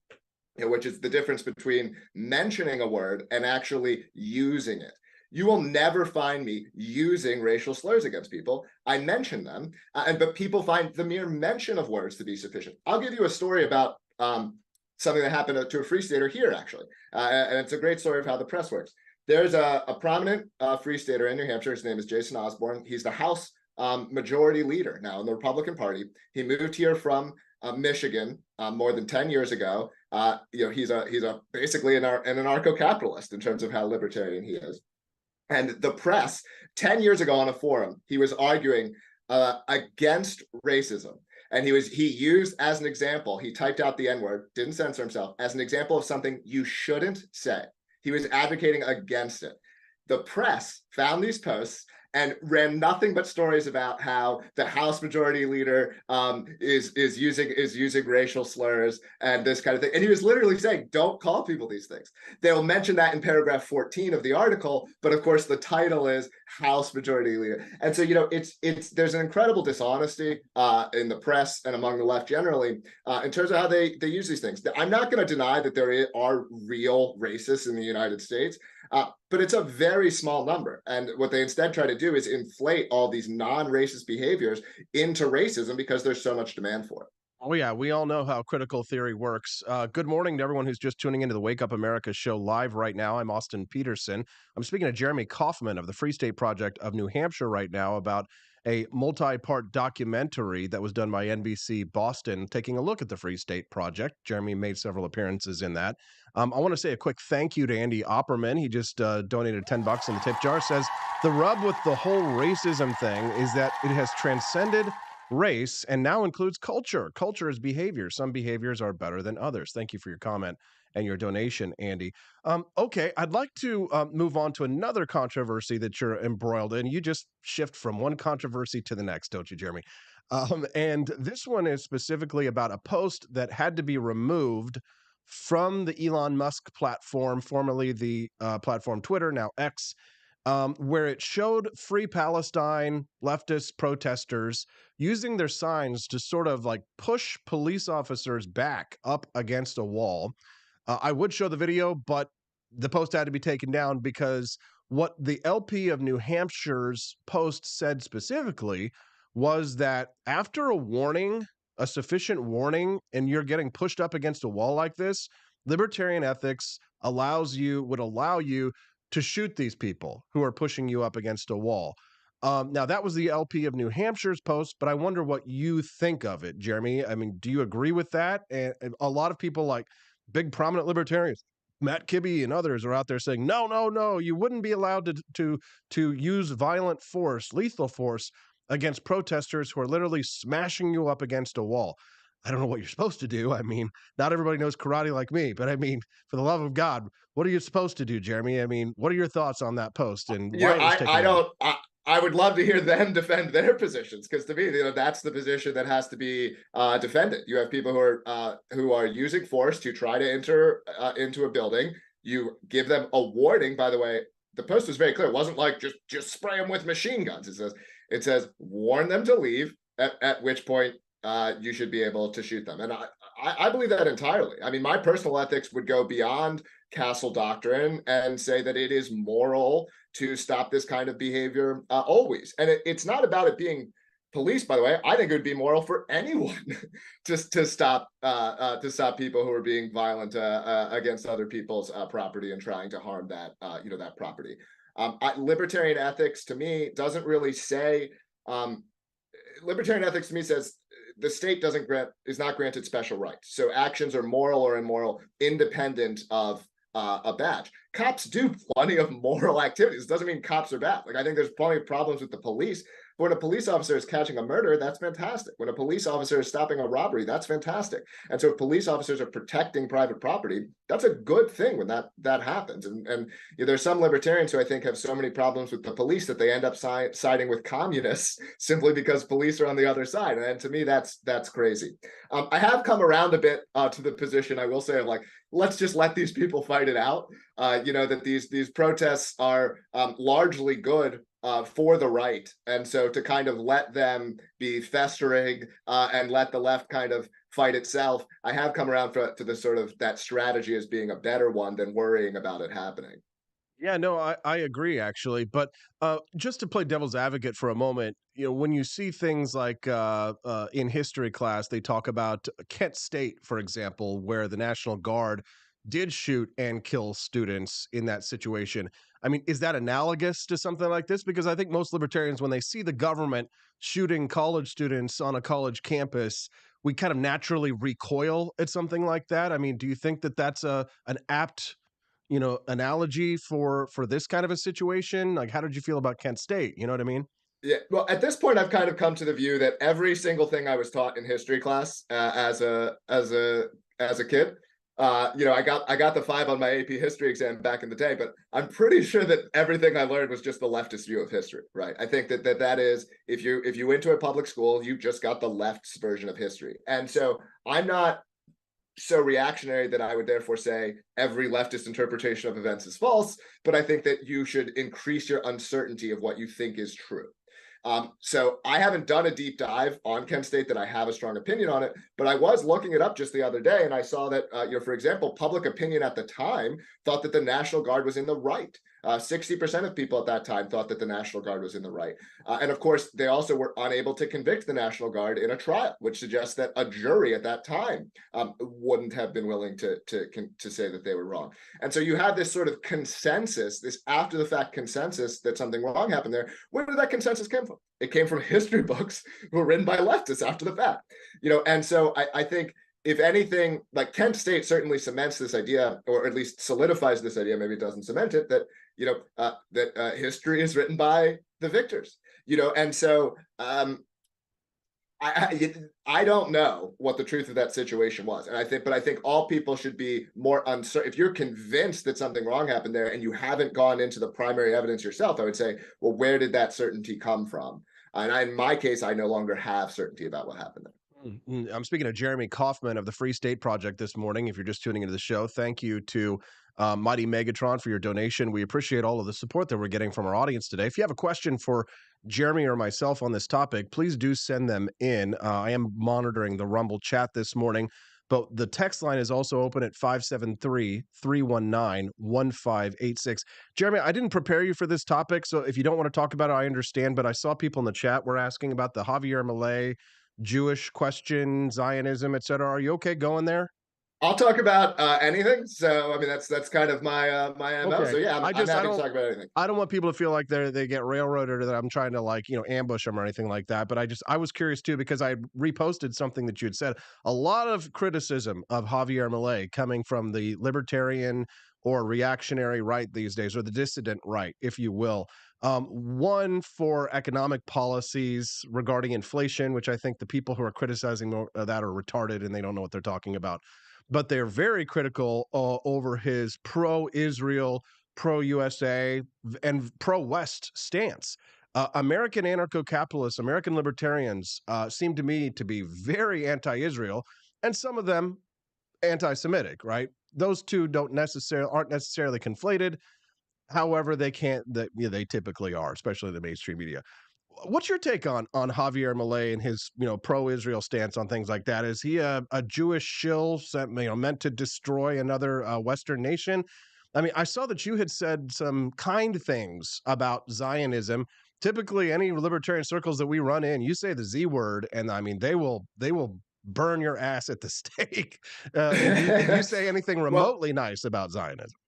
which is the difference between mentioning a word and actually using it. You will never find me using racial slurs against people. I mention them, but people find the mere mention of words to be sufficient. I'll give you a story about something that happened to a Free Stater here, actually. And it's a great story of how the press works. There's a prominent Free Stater in New Hampshire. His name is Jason Osborne. He's the House majority leader now in the Republican Party. He moved here from Michigan more than 10 years ago. He's basically an anarcho-capitalist in terms of how libertarian he is. And the press, 10 years ago on a forum, he was arguing against racism. And he used as an example, he typed out the N-word, didn't censor himself, as an example of something you shouldn't say. He was advocating against it. The press found these posts and ran nothing but stories about how the House Majority Leader is using racial slurs and this kind of thing. And he was literally saying, don't call people these things. They'll mention that in paragraph 14 of the article, but of course the title is House Majority Leader. And so, there's an incredible dishonesty in the press and among the left generally in terms of how they use these things. I'm not going to deny that there are real racists in the United States, but it's a very small number. And what they instead try to do is inflate all these non-racist behaviors into racism because there's so much demand for it. Oh, yeah. We all know how critical theory works. Good morning to everyone who's just tuning into the Wake Up America show live right now. I'm Austin Peterson. I'm speaking to Jeremy Kaufman of the Free State Project of New Hampshire right now about a multi-part documentary that was done by NBC Boston, taking a look at the Free State Project. Jeremy made several appearances in that. I want to say a quick thank you to Andy Opperman. He just donated $10 in the tip jar. Says, the rub with the whole racism thing is that it has transcended race and now includes culture. Culture is behavior. Some behaviors are better than others. Thank you for your comment, and your donation, Andy. Okay, I'd like to move on to another controversy that you're embroiled in. You just shift from one controversy to the next, don't you, Jeremy? And this one is specifically about a post that had to be removed from the Elon Musk platform, formerly the platform Twitter, now X, where it showed Free Palestine leftist protesters using their signs to sort of like push police officers back up against a wall. I would show the video, but the post had to be taken down because what the LP of New Hampshire's post said specifically was that after a warning, a sufficient warning, and you're getting pushed up against a wall like this, libertarian ethics would allow you to shoot these people who are pushing you up against a wall. Now, that was the LP of New Hampshire's post, but I wonder what you think of it, Jeremy. I mean, do you agree with that? And a lot of people, like big prominent libertarians, Matt Kibbe and others, are out there saying, no, no, no, you wouldn't be allowed to use violent force, lethal force against protesters who are literally smashing you up against a wall. I don't know what you're supposed to do. I mean, not everybody knows karate like me, but I mean, for the love of God, what are you supposed to do, Jeremy? I mean, what are your thoughts on that post and why it was taken down? I would love to hear them defend their positions, because to me, that's the position that has to be defended. You have people who are using force to try to enter into a building. You give them a warning. By the way, the post was very clear. It wasn't like just spray them with machine guns. It says warn them to leave. At which point you should be able to shoot them. And I believe that entirely. I mean, my personal ethics would go beyond Castle Doctrine and say that it is moral to stop this kind of behavior always. And it's not about it being police, by the way. I think it would be moral for anyone to stop people who are being violent against other people's property and trying to harm that property. Libertarian ethics to me doesn't really say. Libertarian ethics to me says the state is not granted special rights. So actions are moral or immoral, independent of a badge. Cops do plenty of moral activities. It doesn't mean cops are bad. Like, I think there's plenty of problems with the police. But when a police officer is catching a murder, that's fantastic. When a police officer is stopping a robbery, that's fantastic. And so if police officers are protecting private property, that's a good thing when that happens. And there's some libertarians who I think have so many problems with the police that they end up siding with communists simply because police are on the other side. And to me, that's crazy. I have come around a bit to the position, I will say, of like, let's just let these people fight it out. That these protests are largely good for the right. And so to kind of let them be festering and let the left kind of fight itself, I have come around to the sort of that strategy as being a better one than worrying about it happening. Yeah, no, I agree, actually. But just to play devil's advocate for a moment, when you see things like in history class, they talk about Kent State, for example, where the National Guard did shoot and kill students in that situation. I mean, is that analogous to something like this? Because I think most libertarians, when they see the government shooting college students on a college campus, we kind of naturally recoil at something like that. I mean, do you think that that's an apt analogy for this kind of a situation? Like, how did you feel about Kent State? You know what I mean? Yeah, well, at this point, I've kind of come to the view that every single thing I was taught in history class as a kid, I got the 5 on my AP history exam back in the day, but I'm pretty sure that everything I learned was just the leftist view of history, right? I think that is, if you went to a public school, you just got the left's version of history. And so I'm not so reactionary that I would therefore say every leftist interpretation of events is false, but I think that you should increase your uncertainty of what you think is true. So I haven't done a deep dive on Kent State that I have a strong opinion on it, but I was looking it up just the other day, and I saw that, for example, public opinion at the time thought that the National Guard was in the right. 60% of people at that time thought that the National Guard was in the right. And of course, they also were unable to convict the National Guard in a trial, which suggests that a jury at that time wouldn't have been willing to say that they were wrong. And so you have this sort of consensus, this after the fact consensus that something wrong happened there. Where did that consensus come from? It came from history books that were written by leftists after the fact. And so I think, if anything, like Kent State certainly cements this idea, or at least solidifies this idea, maybe it doesn't cement it, that history is written by the victors, and so I I don't know what the truth of that situation was, and I think all people should be more uncertain. If you're convinced that something wrong happened there and you haven't gone into the primary evidence yourself, I would say, well, where did that certainty come from? And in my case, I no longer have certainty about what happened there. I'm speaking to Jeremy Kaufman of the Free State Project this morning. If you're just tuning into the show, thank you to Mighty Megatron for your donation. We appreciate all of the support that we're getting from our audience today. If you have a question for Jeremy or myself on this topic, please do send them in. I am monitoring the Rumble chat this morning, but the text line is also open at 573-319-1586. Jeremy, I didn't prepare you for this topic, so if you don't want to talk about it, I understand, but I saw people in the chat were asking about the Javier Milei Jewish question, Zionism, etc. Are you okay going there? I'll talk about anything. So I mean, that's kind of my my MO. Okay. So yeah, I'm happy to talk about anything. I don't want people to feel like they get railroaded or that I'm trying to ambush them or anything like that. But I was curious too, because I reposted something that you had said. A lot of criticism of Javier Milei coming from the libertarian or reactionary right these days, or the dissident right, if you will. One, for economic policies regarding inflation, which I think the people who are criticizing that are retarded and they don't know what they're talking about. But they're very critical over his pro-Israel, pro-USA, and pro-West stance. American anarcho-capitalists, American libertarians seem to me to be very anti-Israel, and some of them anti-Semitic, right? Those two aren't necessarily conflated. However, they typically are, especially the mainstream media. What's your take on Javier Milei and his pro-Israel stance on things like that? Is he a Jewish shill meant to destroy another Western nation? I mean, I saw that you had said some kind things about Zionism. Typically, any libertarian circles that we run in, you say the Z word, and I mean they will burn your ass at the stake if you say anything remotely nice about Zionism.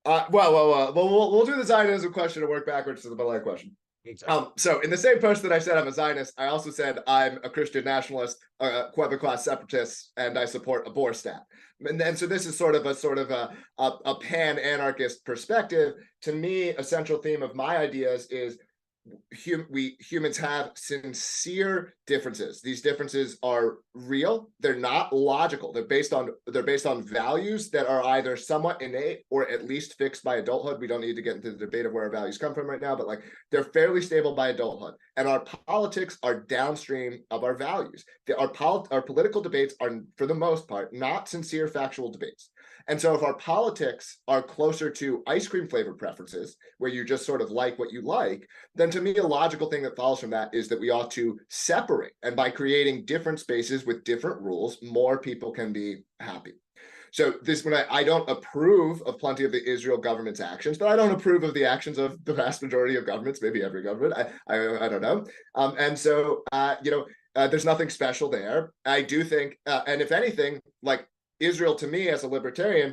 We'll do the Zionism question and work backwards to the Milei question. Exactly. So in the same post that I said I'm a Zionist, I also said I'm a Christian nationalist, Quebecois separatist, and I support Aborstat. And so this is sort of a pan-anarchist perspective. To me, a central theme of my ideas is we humans have sincere differences. These differences are real. They're not logical. They're based on values that are either somewhat innate or at least fixed by adulthood. We don't need to get into the debate of where our values come from right now, but they're fairly stable by adulthood. And our politics are downstream of our values. Our political debates are, for the most part, not sincere factual debates. And so if our politics are closer to ice cream flavored preferences, where you just sort of like what you like, then to me, a logical thing that follows from that is that we ought to separate. And by creating different spaces with different rules, more people can be happy. So I don't approve of plenty of the Israel government's actions, but I don't approve of the actions of the vast majority of governments, maybe every government. I don't know. And so, there's nothing special there. I do think, and if anything, Israel, to me, as a libertarian,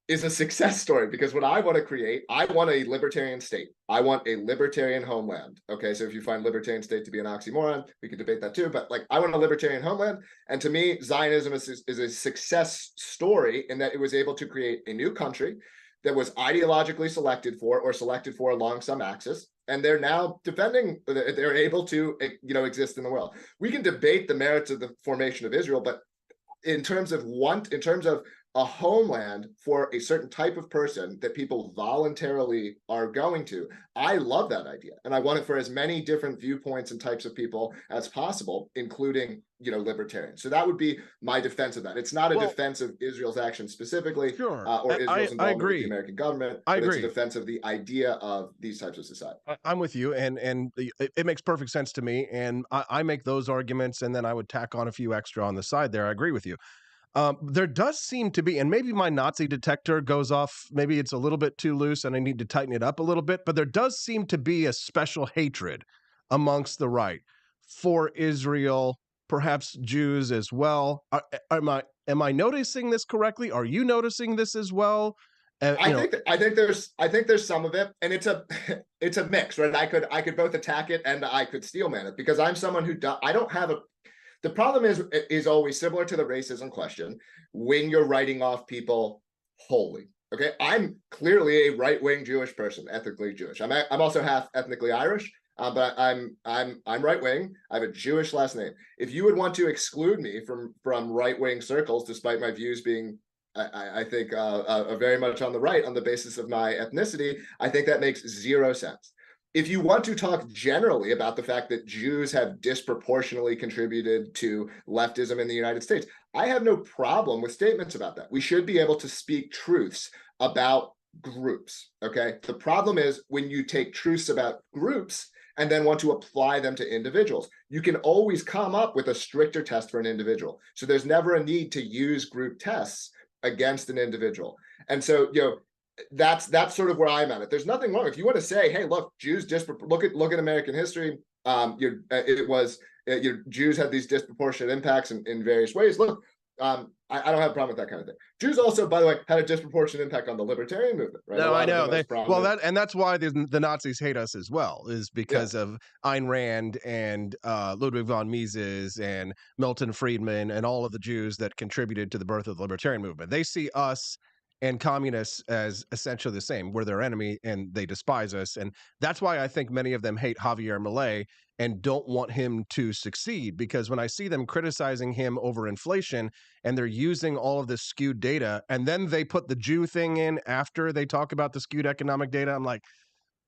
is a success story, because what I want to create, I want a libertarian state. I want a libertarian homeland. Okay, so if you find libertarian state to be an oxymoron, we could debate that too. But I want a libertarian homeland. And to me, Zionism is a success story in that it was able to create a new country that was ideologically selected for along some axis. And they're now they're able to, exist in the world. We can debate the merits of the formation of Israel, but in terms of a homeland for a certain type of person that people voluntarily are going to, I love that idea. And I want it for as many different viewpoints and types of people as possible, including, libertarians. So that would be my defense of that. It's not a defense of Israel's actions specifically, sure. Or Israel's involvement with the American government. I agree. It's a defense of the idea of these types of society. I'm with you, and it makes perfect sense to me. And I make those arguments, and then I would tack on a few extra on the side there. I agree with you. There does seem to be, and maybe my Nazi detector goes off, maybe it's a little bit too loose and I need to tighten it up a little bit, but there does seem to be a special hatred amongst the right for Israel, perhaps Jews as well. Am I noticing this correctly? Are you noticing this as well? I think there's some of it, and it's a mix, right? I could both attack it and I could steelman it, because I'm someone who the problem is always similar to the racism question when you're writing off people wholly. Okay, I'm clearly a right-wing Jewish person, ethnically Jewish. I'm also half ethnically Irish. but I'm right wing. I have a Jewish last name. If you would want to exclude me from right wing circles, despite my views being, I think, very much on the right on the basis of my ethnicity, I think that makes zero sense. If you want to talk generally about the fact that Jews have disproportionately contributed to leftism in the United States, I have no problem with statements about that. We should be able to speak truths about groups, okay? The problem is when you take truths about groups and then want to apply them to individuals. You can always come up with a stricter test for an individual. So there's never a need to use group tests against an individual. And so, that's sort of where I'm at. There's nothing wrong if you want to say, hey, look, Jews look at American history. Jews had these disproportionate impacts in various ways. Look, I don't have a problem with that kind of thing. Jews also, by the way, had a disproportionate impact on the libertarian movement. Right? No, I know. That's why the Nazis hate us as well, is because of Ayn Rand and Ludwig von Mises and Milton Friedman and all of the Jews that contributed to the birth of the libertarian movement. They see us and communists as essentially the same. We're their enemy and they despise us. And that's why I think many of them hate Javier Milei and don't want him to succeed, because when I see them criticizing him over inflation and they're using all of this skewed data and then they put the Jew thing in after they talk about the skewed economic data, I'm like,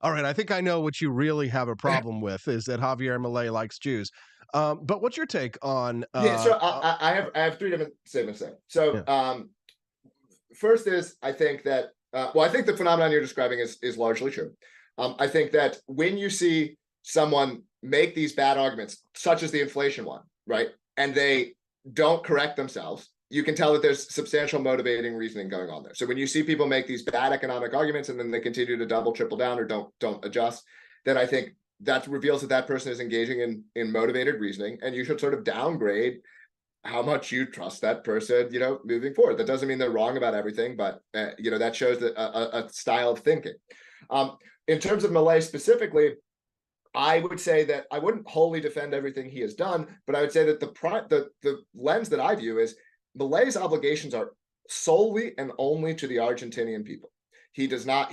all right, I think I know what you really have a problem with, is that Javier Milei likes Jews. But what's your take on... so I have three different statements there. So first is, I think that, I think the phenomenon you're describing is largely true. I think that when you see someone make these bad arguments, such as the inflation one, right, and they don't correct themselves, you can tell that there's substantial motivating reasoning going on there. So when you see people make these bad economic arguments and then they continue to double, triple down, or don't adjust, then I think that reveals that that person is engaging in motivated reasoning, and you should sort of downgrade how much you trust that person, moving forward. That doesn't mean they're wrong about everything, but that shows that a style of thinking. In terms of Milei specifically, I would say that I wouldn't wholly defend everything he has done, but I would say that the lens that I view is Milei's obligations are solely and only to the Argentinian people. He is not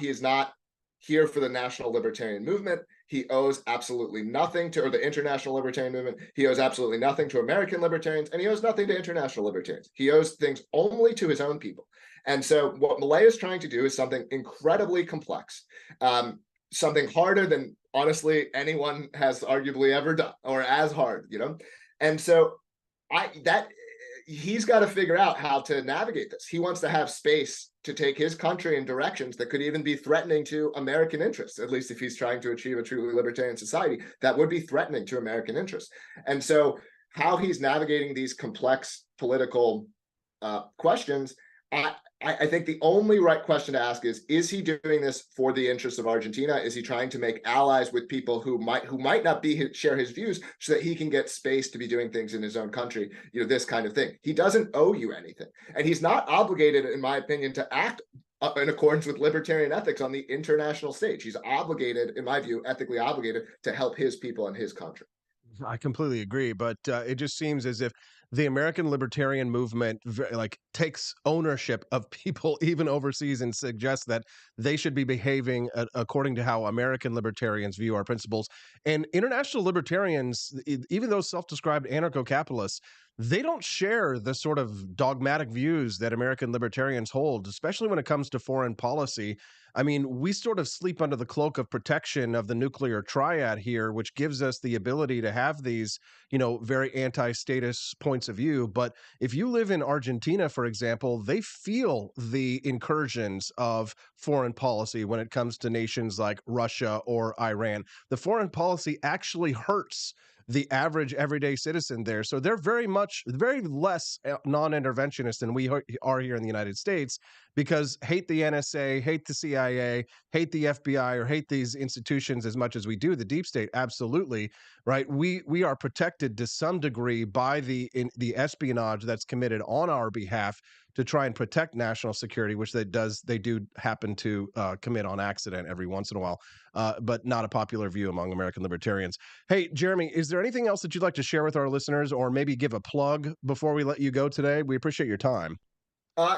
here for the national libertarian movement. He owes absolutely nothing to, or the international libertarian movement. He owes absolutely nothing to American libertarians, and he owes nothing to international libertarians. He owes things only to his own people. And so what Milei is trying to do is something incredibly complex, something harder than, honestly, anyone has arguably ever done, or as hard, And so he's got to figure out how to navigate this. He wants to have space to take his country in directions that could even be threatening to American interests, at least if he's trying to achieve a truly libertarian society, that would be threatening to American interests. And so how he's navigating these complex political questions, I think the only right question to ask is he doing this for the interests of Argentina? Is he trying to make allies with people who might not share his views, so that he can get space to be doing things in his own country? This kind of thing. He doesn't owe you anything, and he's not obligated, in my opinion, to act in accordance with libertarian ethics on the international stage. He's obligated, in my view, ethically obligated to help his people and his country. I completely agree, but it just seems as if the American libertarian movement takes ownership of people even overseas and suggests that they should be behaving according to how American libertarians view our principles. And international libertarians, even those self-described anarcho-capitalists, they don't share the sort of dogmatic views that American libertarians hold, especially when it comes to foreign policy. I mean, we sort of sleep under the cloak of protection of the nuclear triad here, which gives us the ability to have these, very anti-status points of view. But if you live in Argentina, for example, they feel the incursions of foreign policy when it comes to nations like Russia or Iran. The foreign policy actually hurts the average everyday citizen there. So they're very less non-interventionist than we are here in the United States, because hate the NSA, hate the CIA, hate the FBI, or hate these institutions as much as we do the deep state. Absolutely. Right. We are protected to some degree by the espionage that's committed on our behalf to try and protect national security, which they do happen to commit on accident every once in a while, but not a popular view among American libertarians. Hey, Jeremy, is there anything else that you'd like to share with our listeners, or maybe give a plug before we let you go today? We appreciate your time.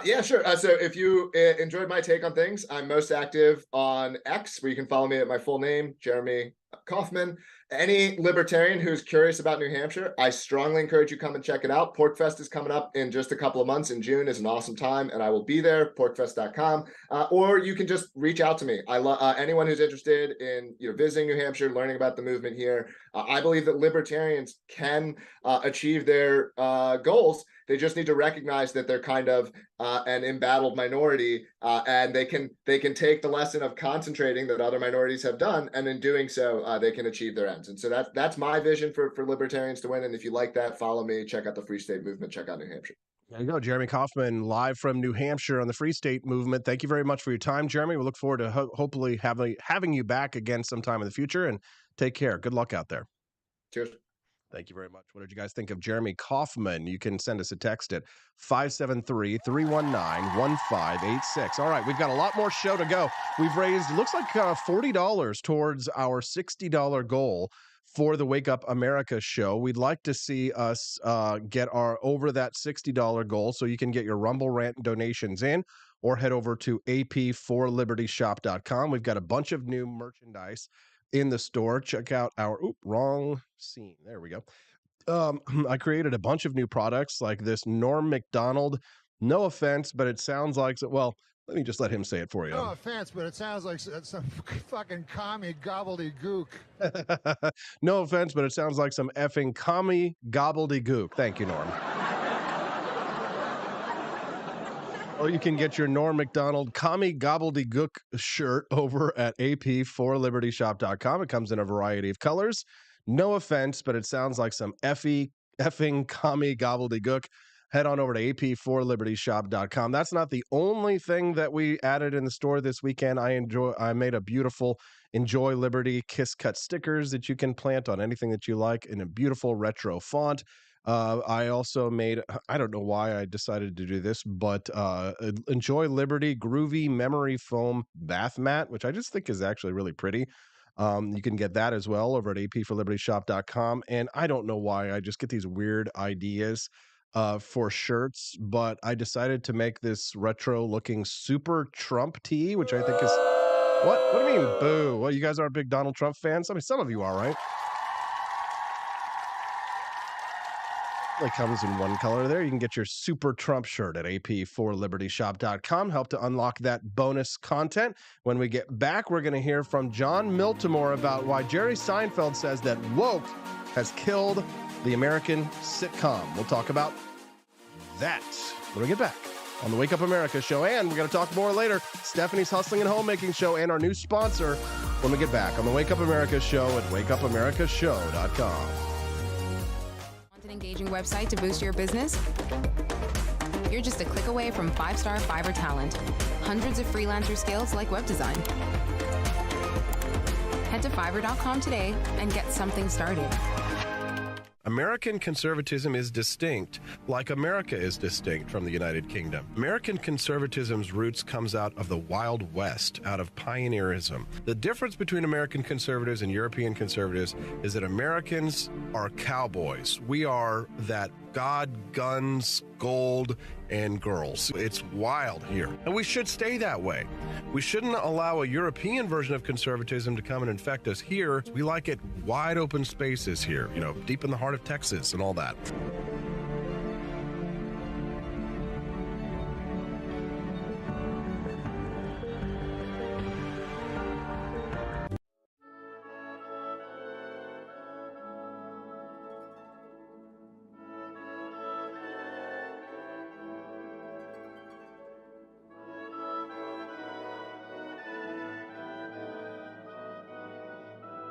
Yeah, sure. So if you enjoyed my take on things, I'm most active on X, where you can follow me at my full name, Jeremy Kaufman. Any libertarian who's curious about New Hampshire, I strongly encourage you come and check it out. PorkFest is coming up in just a couple of months. In June is an awesome time, and I will be there. PorkFest.com, or you can just reach out to me. I love anyone who's interested in visiting New Hampshire, learning about the movement here. I believe that libertarians can achieve their goals. They just need to recognize that they're kind of an embattled minority, and they can take the lesson of concentrating that other minorities have done, and in doing so, they can achieve their ends. And so that's my vision for libertarians to win. And if you like that, follow me. Check out the Free State Movement. Check out New Hampshire. There you go, Jeremy Kaufman, live from New Hampshire on the Free State Movement. Thank you very much for your time, Jeremy. We look forward to hopefully having you back again sometime in the future. And take care. Good luck out there. Cheers. Thank you very much. What did you guys think of Jeremy Kaufman? You can send us a text at 573-319-1586. All right, we've got a lot more show to go. We've raised, looks like $40 towards our $60 goal for the Wake Up America show. We'd like to see us get over that $60 goal, so you can get your Rumble Rant donations in, or head over to ap4libertyshop.com. We've got a bunch of new merchandise in the store. Check out our wrong scene. There we go. I created a bunch of new products like this Norm Macdonald. No offense, but it sounds like, well, let me just let him say it for you. No offense, but it sounds like some fucking commie gobbledygook. No offense, but it sounds like some effing commie gobbledygook. Thank you, Norm. Or you can get your Norm Macdonald Commie Gobbledygook shirt over at ap4libertyshop.com. It comes in a variety of colors. No offense, but it sounds like some effing commie gobbledygook. Head on over to ap4libertyshop.com. That's not the only thing that we added in the store this weekend. I made a beautiful Enjoy Liberty Kiss Cut stickers that you can plant on anything that you like in a beautiful retro font. I also made, I don't know why I decided to do this, but Enjoy Liberty Groovy Memory Foam Bath Mat, which I just think is actually really pretty. You can get that as well over at ap4libertyshop.com. And I don't know why I just get these weird ideas for shirts, but I decided to make this retro looking Super Trump tee, which I think is, what do you mean, boo? Well, you guys aren't big Donald Trump fans? I mean, some of you are, right? It comes in one color there. You can get your Super Trump shirt at ap4libertyshop.com. Help to unlock that bonus content. When we get back, we're going to hear from John Miltimore about why Jerry Seinfeld says that woke has killed the American sitcom. We'll talk about that when we get back on the Wake Up America show. And we're going to talk more later. Stephanie's Hustling and Homemaking show and our new sponsor when we get back on the Wake Up America show at wakeupamericashow.com. An engaging website to boost your business? You're just a click away from 5-star Fiverr talent. Hundreds of freelancer skills like web design. Head to Fiverr.com today and get something started. American conservatism is distinct, like America is distinct from the United Kingdom. American conservatism's roots comes out of the Wild West, out of pioneerism. The difference between American conservatives and European conservatives is that Americans are cowboys. We are that God, guns, gold, and girls. It's wild here, and we should stay that way. We shouldn't allow a European version of conservatism to come and infect us here. We like it wide open spaces here, deep in the heart of Texas and all that.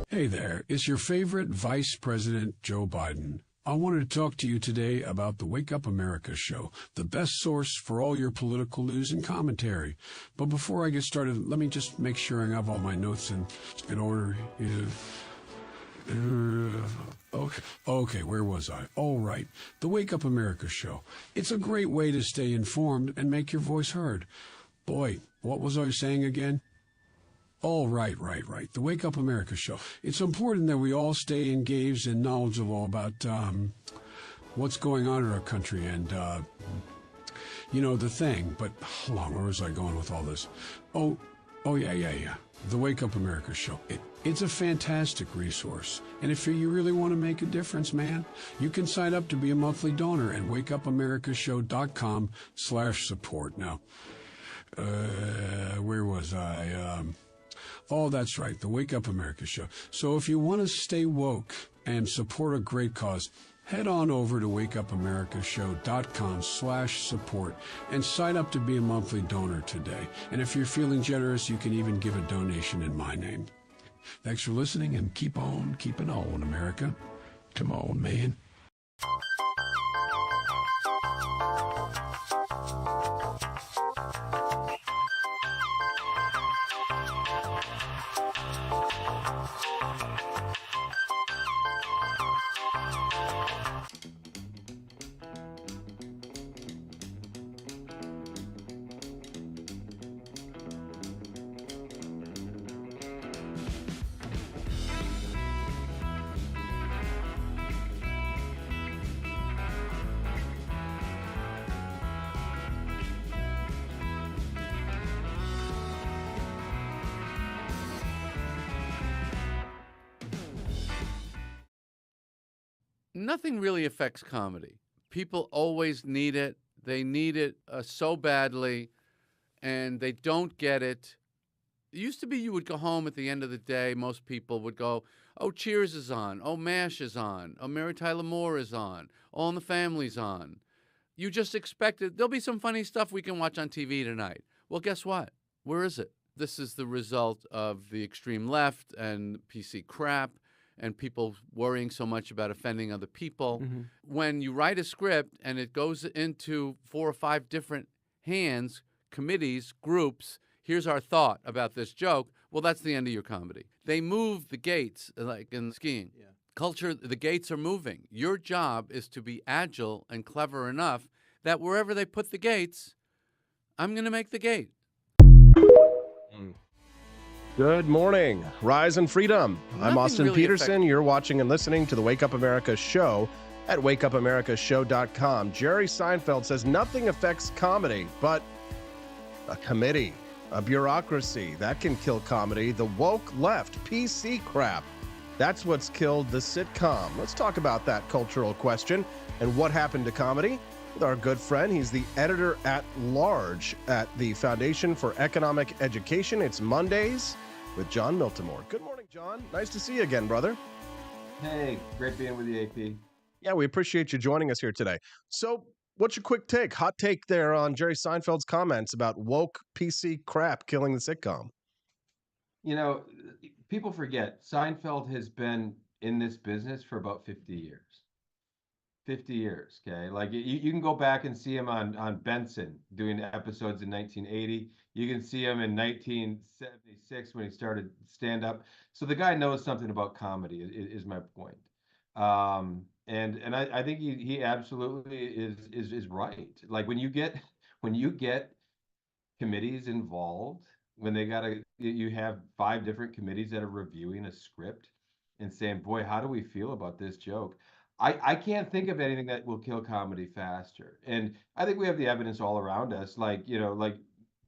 Hey there, it's your favorite Vice President Joe Biden. I wanted to talk to you today about the Wake Up America show, the best source for all your political news and commentary. But before I get started, let me just make sure I have all my notes in order. Okay, where was I? All right, the Wake Up America show. It's a great way to stay informed and make your voice heard. Boy, what was I saying again? Oh, right. The Wake Up America show. It's important that we all stay engaged and knowledgeable about what's going on in our country and, the thing. But hold on, where was I going with all this? Oh, yeah. The Wake Up America show. It's a fantastic resource. And if you really want to make a difference, man, you can sign up to be a monthly donor at wakeupAmericaShow.com/support. Now, where was I? Oh, that's right, the Wake Up America Show. So if you want to stay woke and support a great cause, head on over to wakeupAmericaShow.com/support and sign up to be a monthly donor today. And if you're feeling generous, you can even give a donation in my name. Thanks for listening, and keep on keeping on, America. Come on, man. Nothing really affects comedy. People always need it. They need it so badly, and they don't get it. It used to be you would go home at the end of the day. Most people would go, oh, Cheers is on. Oh, MASH is on. Oh, Mary Tyler Moore is on. All in the Family's on. You just expected there'll be some funny stuff we can watch on TV tonight. Well, guess what? Where is it? This is the result of the extreme left and PC crap and people worrying so much about offending other people. Mm-hmm. When you write a script and it goes into 4 or 5 different hands, committees, groups, here's our thought about this joke, well, that's the end of your comedy. They move the gates, like in skiing. Yeah. Culture, the gates are moving. Your job is to be agile and clever enough that wherever they put the gates, I'm going to make the gate. Good morning, Rise and Freedom. I'm Austin really Peterson. You're watching and listening to the Wake Up America show at wakeupAmericaShow.com. Jerry Seinfeld says nothing affects comedy, but a committee, a bureaucracy, that can kill comedy. The woke left, PC crap, that's what's killed the sitcom. Let's talk about that cultural question and what happened to comedy with our good friend. He's the editor-at-large at the Foundation for Economic Education. It's Mondays with John Miltimore. Good morning, John. Nice to see you again, brother. Hey, great being with you, AP. Yeah, we appreciate you joining us here today. So what's your quick take, hot take there on Jerry Seinfeld's comments about woke PC crap killing the sitcom? You know, people forget Seinfeld has been in this business for about 50 years. 50 years, okay? Like you can go back and see him on Benson doing episodes in 1980. You can see him in 1976 when he started stand-up. So the guy knows something about comedy, is my point. And I think he absolutely is right. Like when you get committees involved, when you have 5 different committees that are reviewing a script and saying, boy, how do we feel about this joke? I can't think of anything that will kill comedy faster. And I think we have the evidence all around us. Like, you know, like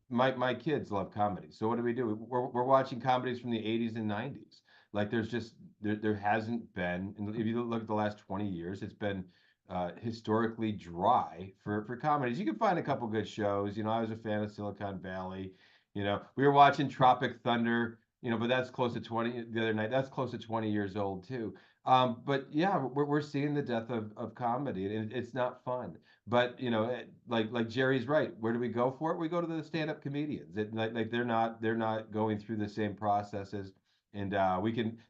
my kids love comedy. So what do? We're watching comedies from the 80s and 90s. Like there hasn't been, and if you look at the last 20 years, it's been historically dry for comedies. You can find a couple good shows. You know, I was a fan of Silicon Valley. You know, we were watching Tropic Thunder, you know, but that's close to 20 the other night. That's close to 20 years old too. But yeah, we're seeing the death of comedy, and it's not fun. But you know, like Jerry's right. Where do we go for it? We go to the stand-up comedians. Like they're not going through the same processes, and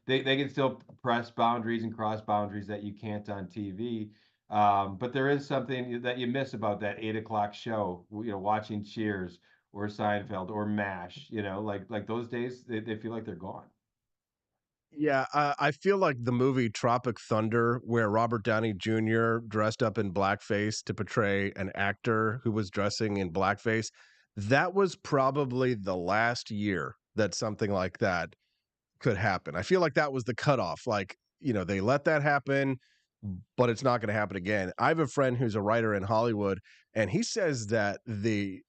they can still press boundaries and cross boundaries that you can't on TV. But there is something that you miss about that 8 o'clock show. You know, watching Cheers or Seinfeld or MASH. You know, like those days they feel like they're gone. Yeah, I feel like the movie Tropic Thunder, where Robert Downey Jr. dressed up in blackface to portray an actor who was dressing in blackface, that was probably the last year that something like that could happen. I feel like that was the cutoff. Like, you know, they let that happen. but it's not going to happen again. I have a friend who's a writer in Hollywood, and he says that the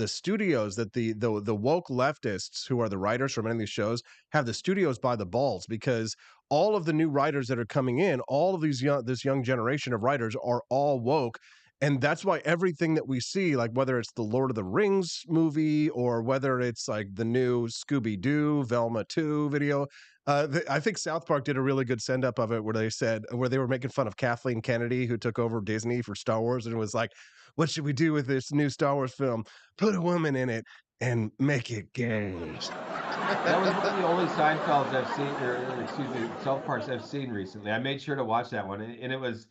studios, that the woke leftists who are the writers for many of these shows have the studios by the balls, because all of the new writers that are coming in, all of this young generation of writers are all woke. And that's why everything that we see, like whether it's the Lord of the Rings movie or whether it's like the new Scooby Doo Velma 2 video, I think South Park did a really good send up of it, where they were making fun of Kathleen Kennedy, who took over Disney for Star Wars, and it was like, what should we do with this new Star Wars film? Put a woman in it and make it gay. That was one of the only Seinfelds I've seen, or excuse me, South Parks I've seen recently. I made sure to watch that one, and it was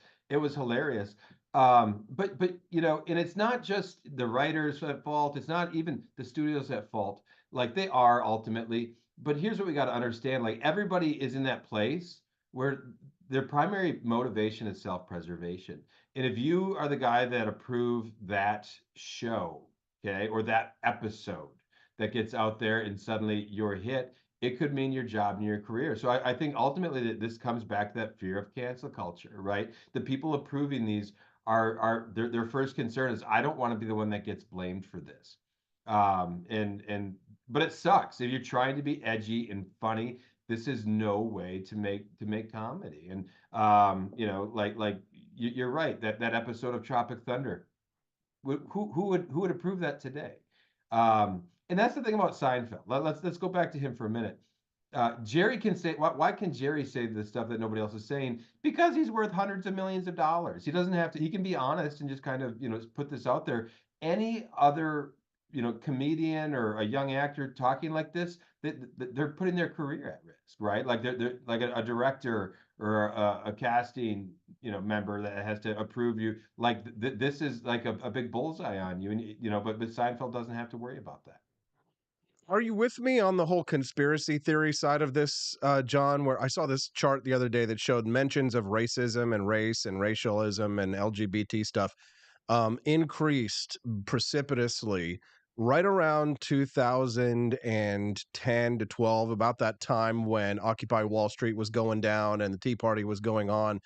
hilarious. But you know, and it's not just the writers at fault. It's not even the studios at fault. Like they are ultimately. But here's what we got to understand: like everybody is in that place where their primary motivation is self-preservation. And if you are the guy that approved that show, okay, or that episode that gets out there and suddenly you're hit, it could mean your job and your career. So I think ultimately that this comes back to that fear of cancel culture, right? The people approving these are their first concern is I don't want to be the one that gets blamed for this. And but it sucks if you're trying to be edgy and funny. This is no way to make comedy. And you know, like you're right, that episode of Tropic Thunder, who would approve that today? And that's the thing about Seinfeld. Let's go back to him for a minute. Jerry can say, why can Jerry say the stuff that nobody else is saying? Because he's worth hundreds of millions of dollars. He doesn't have to. He can be honest and just kind of put this out there. Any other comedian or a young actor talking like this, they're putting their career at risk, right? Like they're like a director or a casting member that has to approve you. Like this is like a big bullseye on you, and but Seinfeld doesn't have to worry about that. Are you with me on the whole conspiracy theory side of this, John? Where I saw this chart the other day that showed mentions of racism and race and racialism and LGBT stuff increased precipitously right around 2010 to 12, about that time when Occupy Wall Street was going down and the Tea Party was going on.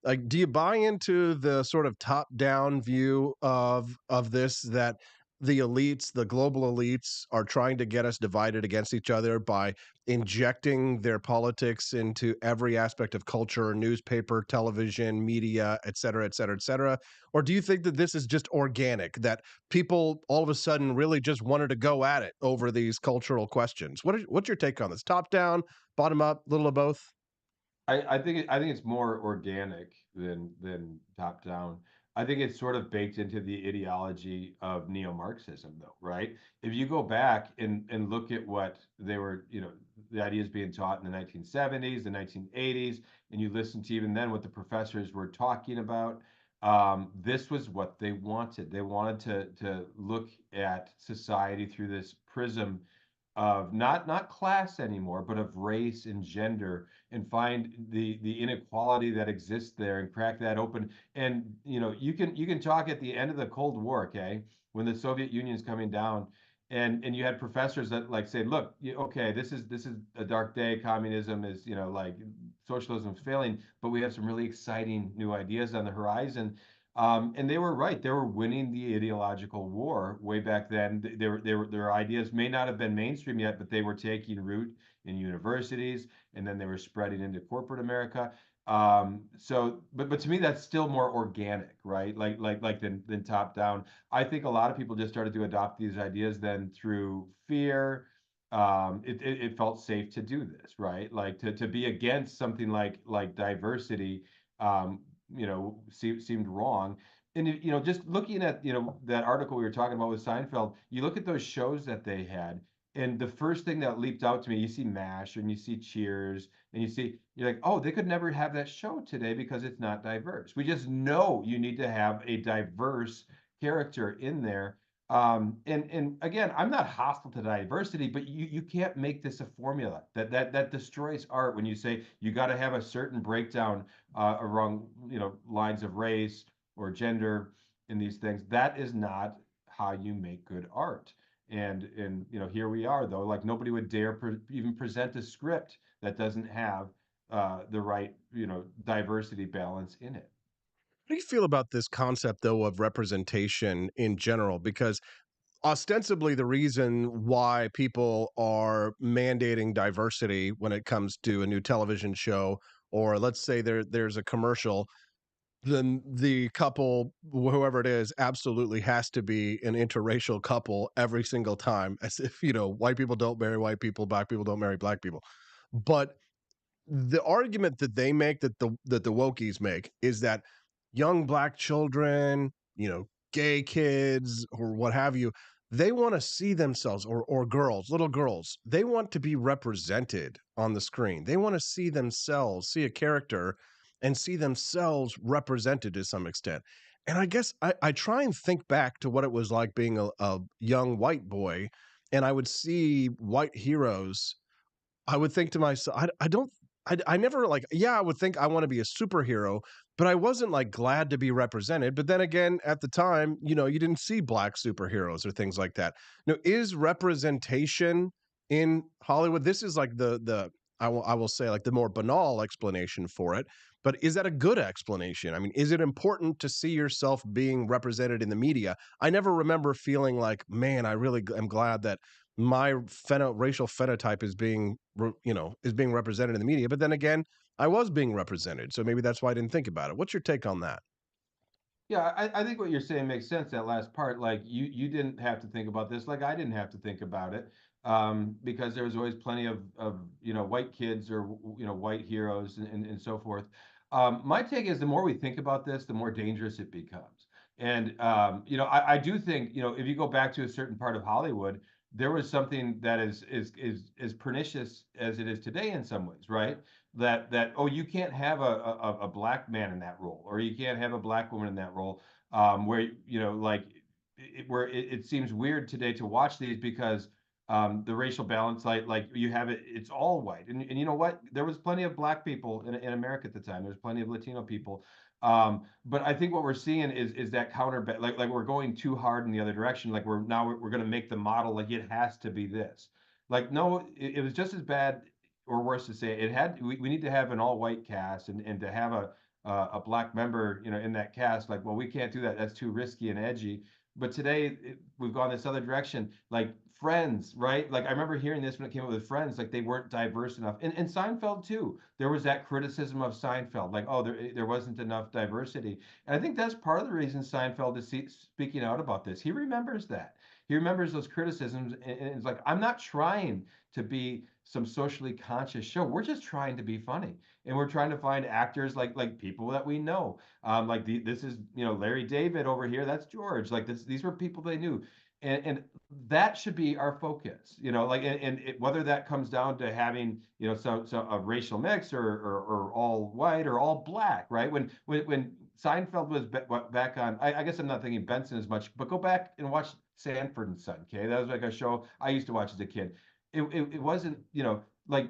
Like, do you buy into the sort of top-down view of this, that the elites, the global elites, are trying to get us divided against each other by injecting their politics into every aspect of culture, newspaper, television, media, et cetera, et cetera, et cetera? Or do you think that this is just organic, that people all of a sudden really just wanted to go at it over these cultural questions? What's your take on this? Top down, bottom up, little of both? I think it's more organic than top down. I think it's sort of baked into the ideology of neo-Marxism, though, right? If you go back and look at what they were, the ideas being taught in the 1970s, the 1980s, and you listen to even then what the professors were talking about, this was what they wanted. They wanted to look at society through this prism of not class anymore, but of race and gender, and find the inequality that exists there and crack that open. And you can talk at the end of the Cold War, okay, when the Soviet Union's coming down, and you had professors that like say, look, okay, this is a dark day. Communism is like socialism is failing, but we have some really exciting new ideas on the horizon. And they were right. They were winning the ideological war way back then. Their ideas may not have been mainstream yet, but they were taking root in universities, and then they were spreading into corporate America. But to me, that's still more organic, right? Like than top down. I think a lot of people just started to adopt these ideas then through fear. It felt safe to do this, right? Like to be against something like diversity. Seemed wrong. And just looking at that article we were talking about with Seinfeld, you look at those shows that they had, and the first thing that leaped out to me, you see MASH and you see Cheers, and you're like, oh, they could never have that show today because it's not diverse. We just know you need to have a diverse character in there. And again, I'm not hostile to diversity, but you can't make this a formula that destroys art when you say you got to have a certain breakdown along lines of race or gender in these things. That is not how you make good art. And here we are, though, like nobody would dare even present a script that doesn't have the right, diversity balance in it. How do you feel about this concept, though, of representation in general? Because ostensibly, the reason why people are mandating diversity when it comes to a new television show, or let's say there's a commercial, then the couple, whoever it is, absolutely has to be an interracial couple every single time, as if, white people don't marry white people, black people don't marry black people. But the argument that they make, that the wokies make, is that young black children, gay kids or what have you, they want to see themselves, or girls, little girls, they want to be represented on the screen. They want to see themselves, see a character and see themselves represented to some extent. And I guess I try and think back to what it was like being a young white boy, and I would see white heroes. I would think to myself, I don't, I never like, yeah, I would think I want to be a superhero, but I wasn't like glad to be represented. But then again, at the time, you didn't see black superheroes or things like that. Now, is representation in Hollywood? This is like I will say like the more banal explanation for it, but is that a good explanation? I mean, is it important to see yourself being represented in the media? I never remember feeling like, man, I really am glad that my racial phenotype is being represented in the media. But then again, I was being represented, so maybe that's why I didn't think about it. What's your take on that? Yeah, I think what you're saying makes sense. That last part, like you didn't have to think about this, like I didn't have to think about it, because there was always plenty of white kids or white heroes and so forth. My take is the more we think about this, the more dangerous it becomes. And I do think if you go back to a certain part of Hollywood, there was something that is pernicious as it is today in some ways, right? That oh, you can't have a black man in that role, or you can't have a black woman in that role, where like it seems weird today to watch these because the racial balance, like you have it's all white, and you know what, there was plenty of black people in America at the time, there's plenty of Latino people, but I think what we're seeing is that counter, like we're going too hard in the other direction, like we're going to make the model like it has to be this. Like no, it was just as bad or worse to say, we need to have an all white cast, and to have a black member in that cast, like, well, we can't do that, that's too risky and edgy. But today we've gone this other direction, like Friends, right? Like I remember hearing this when it came up with Friends, like they weren't diverse enough. And Seinfeld too, there was that criticism of Seinfeld, like, oh, there wasn't enough diversity. And I think that's part of the reason Seinfeld is speaking out about this. He remembers that, he remembers those criticisms, and it's like, I'm not trying to be some socially conscious show. We're just trying to be funny, and we're trying to find actors like people that we know. This is Larry David over here. That's George. Like these were people they knew, and that should be our focus. Like whether that comes down to having some a racial mix, or all white or all black, right? When Seinfeld was back on, I guess I'm not thinking Benson as much, but go back and watch Sanford and Son. Okay, that was like a show I used to watch as a kid. It wasn't, like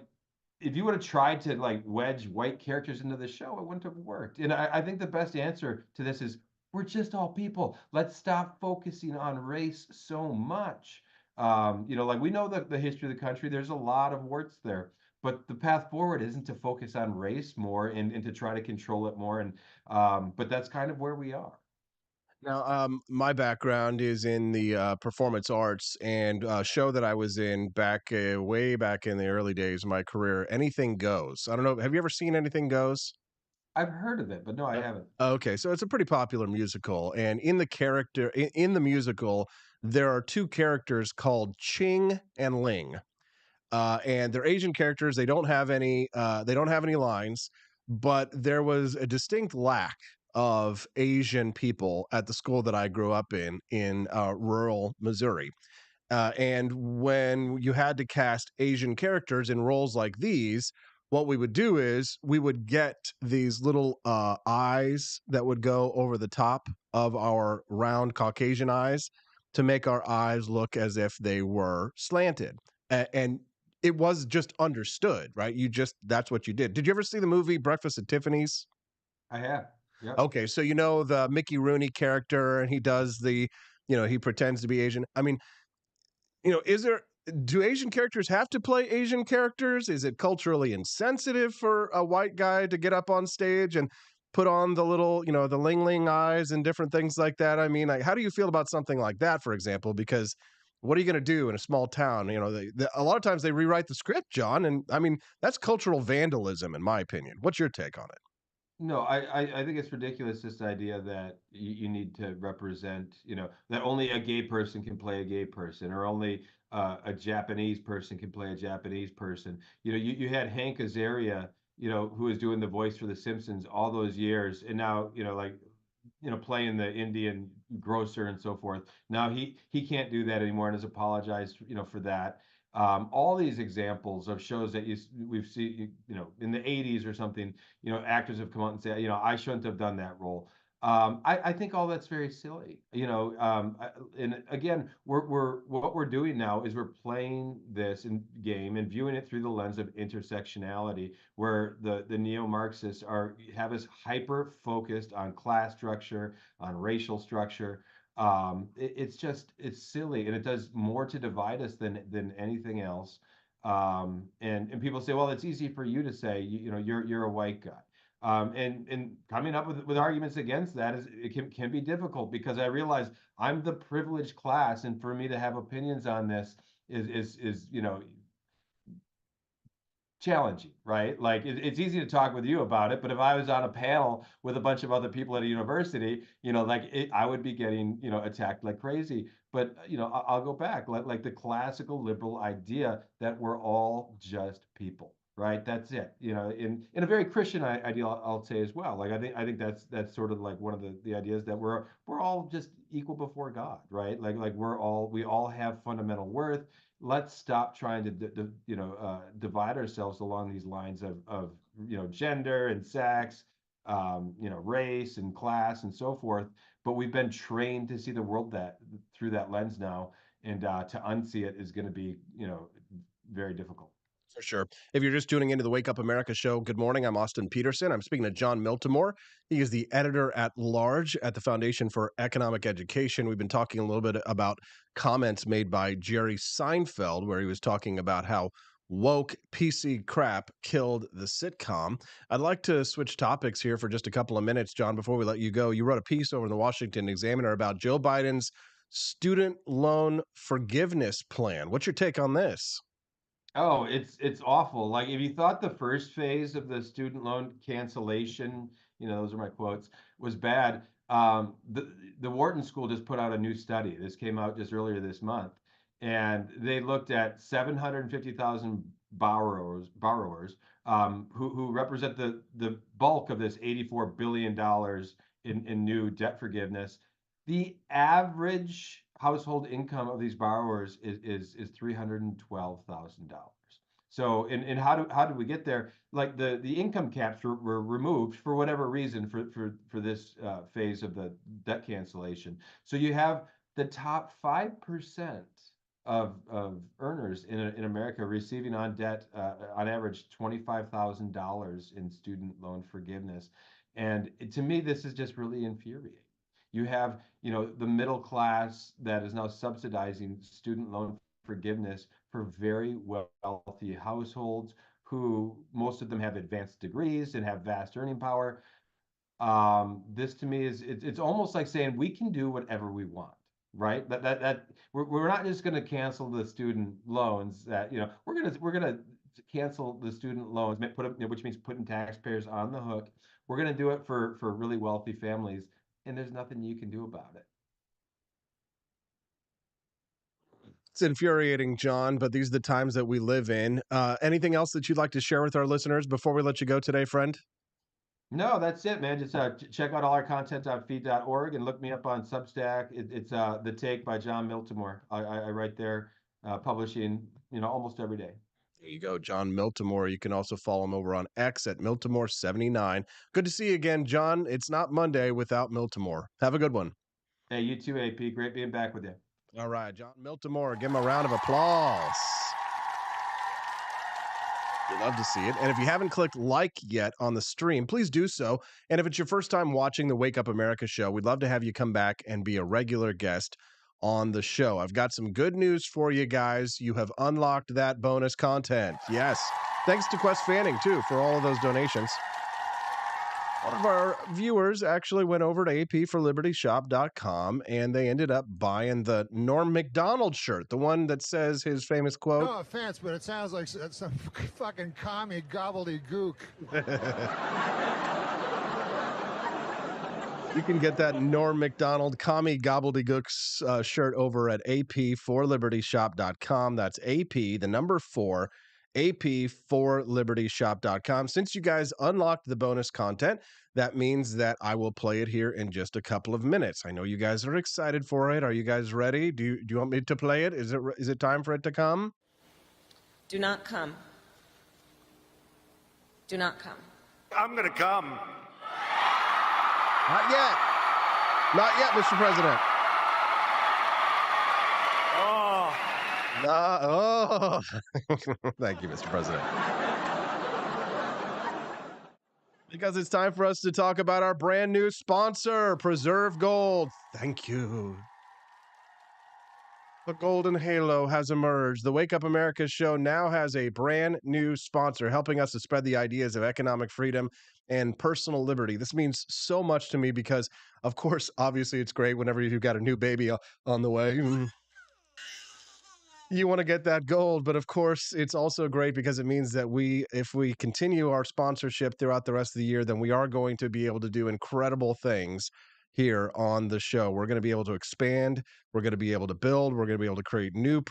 if you would have tried to like wedge white characters into the show, it wouldn't have worked. And I think the best answer to this is we're just all people. Let's stop focusing on race so much. Like we know the history of the country, there's a lot of warts there. But the path forward isn't to focus on race more, and to try to control it more. And but that's kind of where we are. Now, my background is in the performance arts, and a show that I was in way back in the early days of my career, Anything Goes. I don't know. Have you ever seen Anything Goes? I've heard of it, but no, I haven't. Okay, so it's a pretty popular musical, and in the musical, there are two characters called Ching and Ling, and they're Asian characters. They don't have any. They don't have any lines, but there was a distinct lack of Asian people at the school that I grew up in rural Missouri. And when you had to cast Asian characters in roles like these, what we would do is we would get these little eyes that would go over the top of our round Caucasian eyes to make our eyes look as if they were slanted. And it was just understood, right? That's what you did. Did you ever see the movie Breakfast at Tiffany's? I have. Yep. Okay, so the Mickey Rooney character, and he does he pretends to be Asian. I mean, is there do Asian characters have to play Asian characters? Is it culturally insensitive for a white guy to get up on stage and put on the little, the ling ling eyes and different things like that? I mean, like, how do you feel about something like that, for example? Because what are you going to do in a small town? A lot of times they rewrite the script, John, and I mean that's cultural vandalism, in my opinion. What's your take on it? No, I think it's ridiculous, this idea that you need to represent, that only a gay person can play a gay person, or only a Japanese person can play a Japanese person. You had Hank Azaria, who was doing the voice for The Simpsons all those years, and now, playing the Indian grocer and so forth. Now he can't do that anymore and has apologized, for that. All these examples of shows that we've seen, in the 80s or something, actors have come out and say, I shouldn't have done that role. I think all that's very silly, and again, what we're doing now is we're playing this game and viewing it through the lens of intersectionality, where the neo-Marxists have us hyper focused on class structure, on racial structure. It's silly, and it does more to divide us than anything else. And people say, well, it's easy for you to say, you're a white guy. And coming up with arguments against that can be difficult, because I realize I'm the privileged class, and for me to have opinions on this is challenging, right? Like it's easy to talk with you about it, but if I was on a panel with a bunch of other people at a university, I would be getting, attacked like crazy. But I'll go back, like the classical liberal idea that we're all just people, right? That's it. In a very Christian idea, I'll say as well. Like I think that's sort of like one of the ideas that we're all just equal before God, right? Like we all have fundamental worth. Let's stop trying to divide ourselves along these lines of gender and sex, race and class and so forth. But we've been trained to see the world through that lens now, and to unsee it is going to be very difficult. For sure. If you're just tuning into the Wake Up America show, good morning. I'm Austin Peterson. I'm speaking to John Miltimore. He is the editor at large at the Foundation for Economic Education. We've been talking a little bit about comments made by Jerry Seinfeld, where he was talking about how woke PC crap killed the sitcom. I'd like to switch topics here for just a couple of minutes, John, before we let you go. You wrote a piece over in the Washington Examiner about Joe Biden's student loan forgiveness plan. What's your take on this? Oh, it's awful. Like, if you thought the first phase of the student loan cancellation, those are my quotes, was bad, the Wharton School just put out a new study. This came out just earlier this month, and they looked at 750,000 borrowers who represent the bulk of this $84 billion in new debt forgiveness. The average household income of these borrowers is $312,000. So, and how did we get there? Like the income caps were removed for whatever reason for this phase of the debt cancellation. So you have the top 5% of earners in America receiving on debt on average $25,000 in student loan forgiveness, and to me this is just really infuriating. You have, the middle class that is now subsidizing student loan forgiveness for very wealthy households, who most of them have advanced degrees and have vast earning power. This to me it's almost like saying we can do whatever we want, right? That we're not just going to cancel the student loans. That we're gonna cancel the student loans, which means putting taxpayers on the hook. We're going to do it for really wealthy families, and there's nothing you can do about it. It's infuriating, John, but these are the times that we live in. Anything else that you'd like to share with our listeners before we let you go today, friend? No, that's it, man. Just check out all our content on feed.org and look me up on Substack. It's The Take by John Miltimore. I write there, publishing, almost every day. There you go, John Miltimore. You can also follow him over on X at Miltimore79. Good to see you again, John. It's not Monday without Miltimore. Have a good one. Hey, you too, AP. Great being back with you. All right, John Miltimore. Give him a round of applause. We love to see it. And if you haven't clicked like yet on the stream, please do so. And if it's your first time watching the Wake Up America show, we'd love to have you come back and be a regular guest on the show. I've got some good news for you guys. You have unlocked that bonus content. Yes. Thanks to Quest Fanning, too, for all of those donations. One of our viewers actually went over to apforlibertyshop.com and they ended up buying the Norm Macdonald shirt, the one that says his famous quote. No offense, but it sounds like some fucking commie gobbledygook. You can get that Norm Macdonald commie gobbledygook shirt over at apforlibertyshop.com. That's AP, the number 4, apforlibertyshop.com. Since you guys unlocked the bonus content, that means that I will play it here in just a couple of minutes. I know you guys are excited for it. Are you guys ready? Do you want me to play it? Is it time for it to come? Do not come. Do not come. I'm going to come. Not yet. Not yet, Mr. President. Oh. Thank you, Mr. President. Because it's time for us to talk about our brand new sponsor, Preserve Gold. Thank you. The Golden Halo has emerged. The Wake Up America show now has a brand new sponsor helping us to spread the ideas of economic freedom and personal liberty. This means so much to me because, of course, obviously it's great whenever you've got a new baby on the way. You want to get that gold, but of course, it's also great because it means that if we continue our sponsorship throughout the rest of the year, then we are going to be able to do incredible things here on the show. We're going to be able to expand. We're going to be able to build. We're going to be able to create new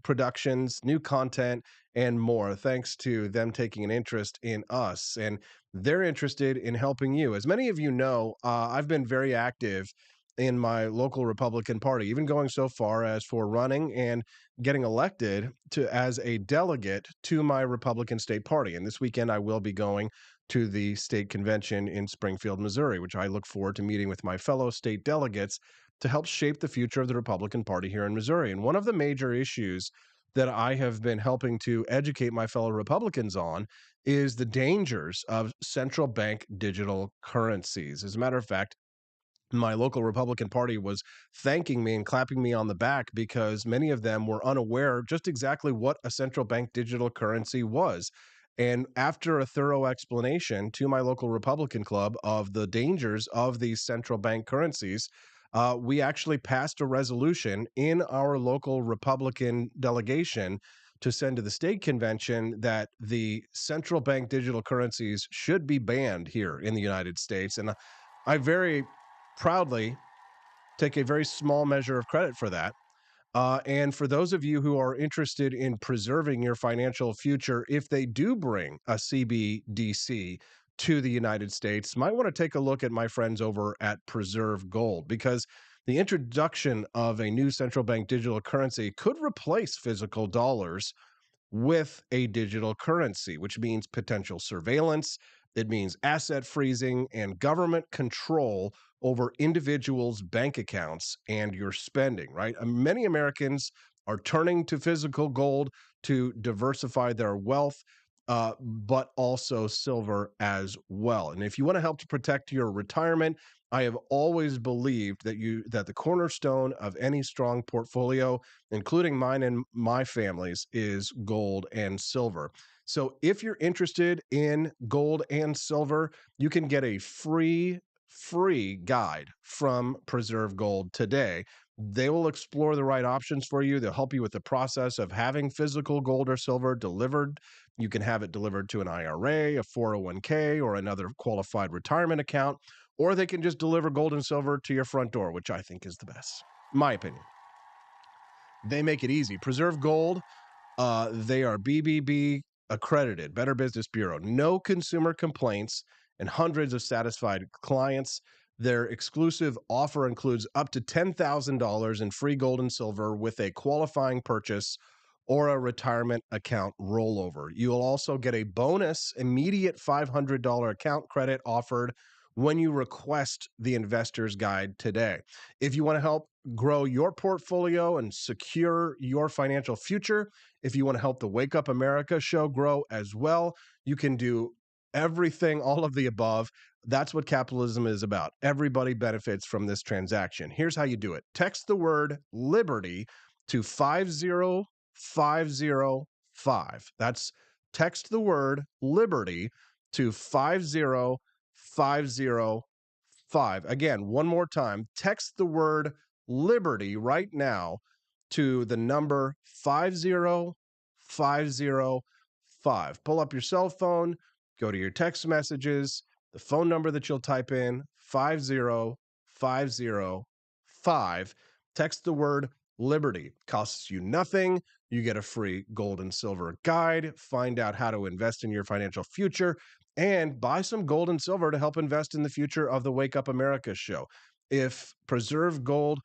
productions, new content, and more, thanks to them taking an interest in us. And they're interested in helping you. As many of you know, I've been very active in my local Republican Party, even going so far as for running and getting elected as a delegate to my Republican state party. And this weekend, I will be going to the state convention in Springfield, Missouri, which I look forward to meeting with my fellow state delegates to help shape the future of the Republican Party here in Missouri. And one of the major issues that I have been helping to educate my fellow Republicans on is the dangers of central bank digital currencies. As a matter of fact, my local Republican Party was thanking me and clapping me on the back because many of them were unaware just exactly what a central bank digital currency was. And after a thorough explanation to my local Republican club of the dangers of these central bank currencies, we actually passed a resolution in our local Republican delegation to send to the state convention that the central bank digital currencies should be banned here in the United States. And I very proudly take a very small measure of credit for that. And for those of you who are interested in preserving your financial future, if they do bring a CBDC to the United States, might want to take a look at my friends over at Preserve Gold, because the introduction of a new central bank digital currency could replace physical dollars with a digital currency, which means potential surveillance. It means asset freezing and government control over individuals' bank accounts and your spending, right? Many Americans are turning to physical gold to diversify their wealth, but also silver as well. And if you want to help to protect your retirement, I have always believed that the cornerstone of any strong portfolio, including mine and my family's, is gold and silver. So if you're interested in gold and silver, you can get a free guide from Preserve Gold today. They will explore the right options for you. They'll help you with the process of having physical gold or silver delivered. You can have it delivered to an IRA, a 401k, or another qualified retirement account, or they can just deliver gold and silver to your front door, which I think is the best, in my opinion. They make it easy. Preserve Gold, they are BBB accredited, Better Business Bureau, no consumer complaints, and hundreds of satisfied clients. Their exclusive offer includes up to $10,000 in free gold and silver with a qualifying purchase or a retirement account rollover. You'll also get a bonus immediate $500 account credit offered when you request the investor's guide today. If you want to help grow your portfolio and secure your financial future, if you want to help the Wake Up America show grow as well, you can do everything, all of the above. That's what capitalism is about. Everybody benefits from this transaction. Here's how you do it. Text the word liberty to 50505. That's text the word liberty to 50505. Again, one more time, text the word liberty right now to the number 50505. Pull up your cell phone, go to your text messages, the phone number that you'll type in, 50505. Text the word liberty. Costs you nothing. You get a free gold and silver guide. Find out how to invest in your financial future and buy some gold and silver to help invest in the future of the Wake Up America show. If Preserve Gold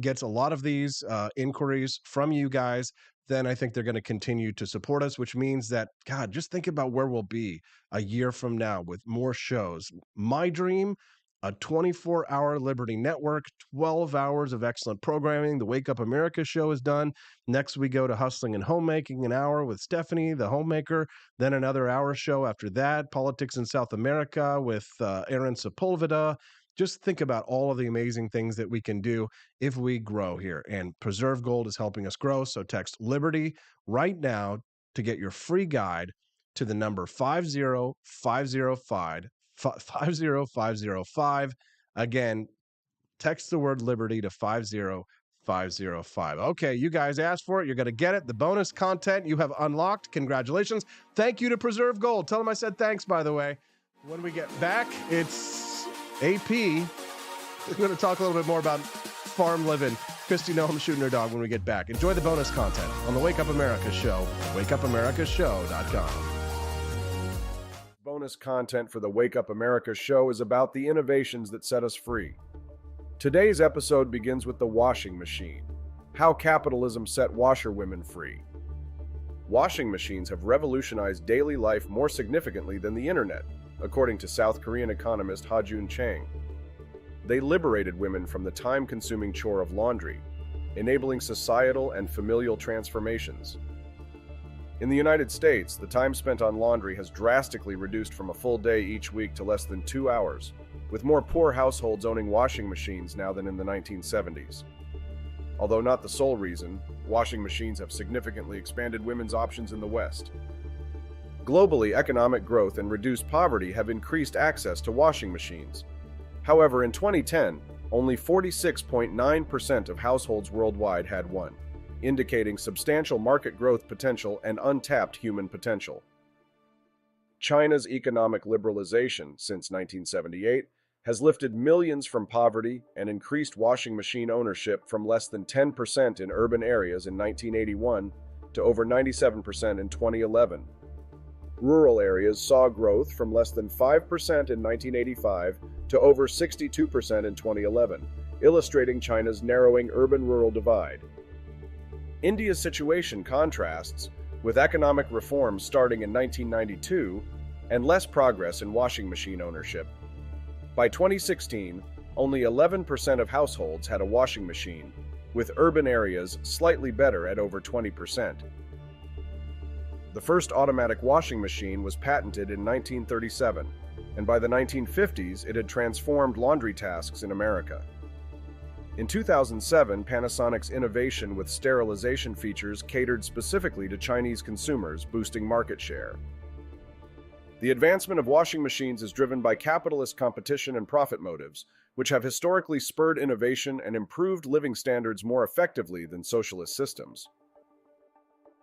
gets a lot of these inquiries from you guys, then I think they're going to continue to support us, which means that, God, just think about where we'll be a year from now with more shows. My dream, a 24-hour Liberty Network, 12 hours of excellent programming. The Wake Up America show is done. Next, we go to Hustling and Homemaking, an hour with Stephanie, the homemaker. Then another hour show after that, Politics in South America with Aaron Sepulveda. Just think about all of the amazing things that we can do if we grow here. And Preserve Gold is helping us grow. So text Liberty right now to get your free guide to the number 50505. 50505. Again, text the word Liberty to 50505. Okay, you guys asked for it. You're going to get it. The bonus content you have unlocked. Congratulations. Thank you to Preserve Gold. Tell them I said thanks, by the way. When we get back, it's AP. We're going to talk a little bit more about farm living. Kristi Noem shooting her dog when we get back. Enjoy the bonus content on the Wake Up America show, wakeupAmericaShow.com. Bonus content for the Wake Up America show is about the innovations that set us free. Today's episode begins with the washing machine, how capitalism set washerwomen free. Washing machines have revolutionized daily life more significantly than the internet, according to South Korean economist Ha-Joon Chang. They liberated women from the time-consuming chore of laundry, enabling societal and familial transformations. In the United States, the time spent on laundry has drastically reduced from a full day each week to less than 2 hours, with more poor households owning washing machines now than in the 1970s. Although not the sole reason, washing machines have significantly expanded women's options in the West. Globally, economic growth and reduced poverty have increased access to washing machines. However, in 2010, only 46.9% of households worldwide had one, indicating substantial market growth potential and untapped human potential. China's economic liberalization since 1978 has lifted millions from poverty and increased washing machine ownership from less than 10% in urban areas in 1981 to over 97% in 2011. Rural areas saw growth from less than 5% in 1985 to over 62% in 2011, illustrating China's narrowing urban-rural divide. India's situation contrasts, with economic reforms starting in 1992 and less progress in washing machine ownership. By 2016, only 11% of households had a washing machine, with urban areas slightly better at over 20%. The first automatic washing machine was patented in 1937, and by the 1950s it had transformed laundry tasks in America. In 2007, Panasonic's innovation with sterilization features catered specifically to Chinese consumers, boosting market share. The advancement of washing machines is driven by capitalist competition and profit motives, which have historically spurred innovation and improved living standards more effectively than socialist systems.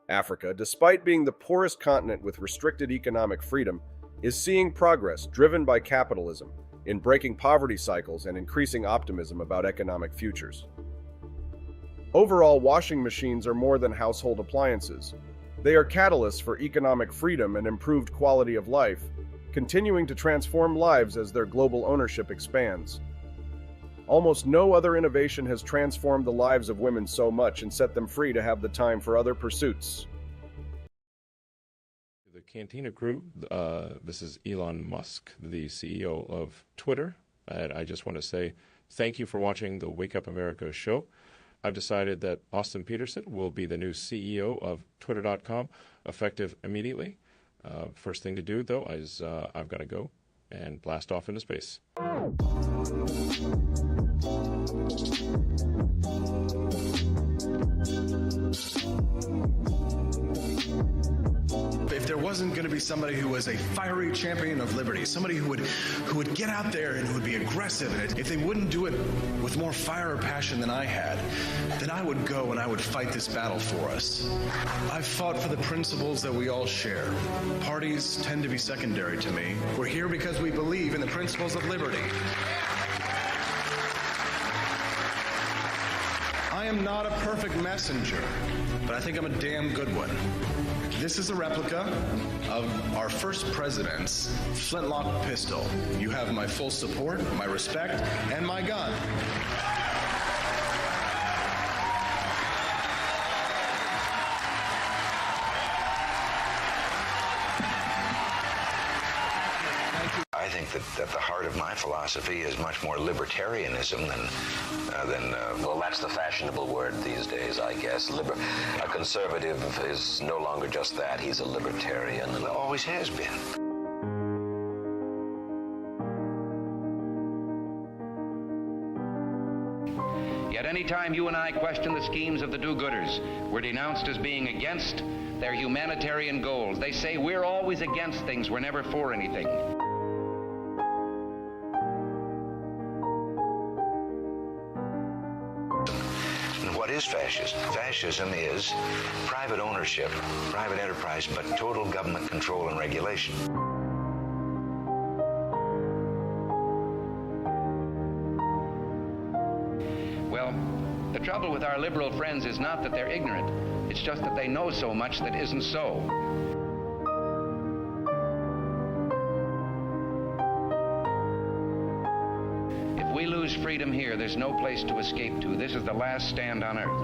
Africa, despite being the poorest continent with restricted economic freedom, is seeing progress driven by capitalism in breaking poverty cycles and increasing optimism about economic futures. Overall, washing machines are more than household appliances. They are catalysts for economic freedom and improved quality of life, continuing to transform lives as their global ownership expands. Almost no other innovation has transformed the lives of women so much and set them free to have the time for other pursuits. The Cantina crew, this is Elon Musk, the CEO of Twitter, and I just want to say thank you for watching the Wake Up America show. I've decided that Austin Peterson will be the new CEO of Twitter.com, effective immediately. First thing to do, though, is I've got to go and blast off into space. If there wasn't going to be somebody who was a fiery champion of liberty, somebody who would get out there and who would be aggressive, and if they wouldn't do it with more fire or passion than I had, then I would go and I would fight this battle for us. I've fought for the principles that we all share. Parties tend to be secondary to me. We're here because we believe in the principles of liberty. I am not a perfect messenger, but I think I'm a damn good one. This is a replica of our first president's flintlock pistol. You have my full support, my respect, and my gun. I think that the heart of my philosophy is much more libertarianism than well, that's the fashionable word these days, I guess. A conservative is no longer just that. He's a libertarian and always has been. Yet any time you and I question the schemes of the do-gooders, we're denounced as being against their humanitarian goals. They say we're always against things, we're never for anything. What is fascism? Fascism is private ownership, private enterprise, but total government control and regulation. Well, the trouble with our liberal friends is not that they're ignorant. It's just that they know so much that isn't so. If we lose freedom here, there's no place to escape to. This is the last stand on earth.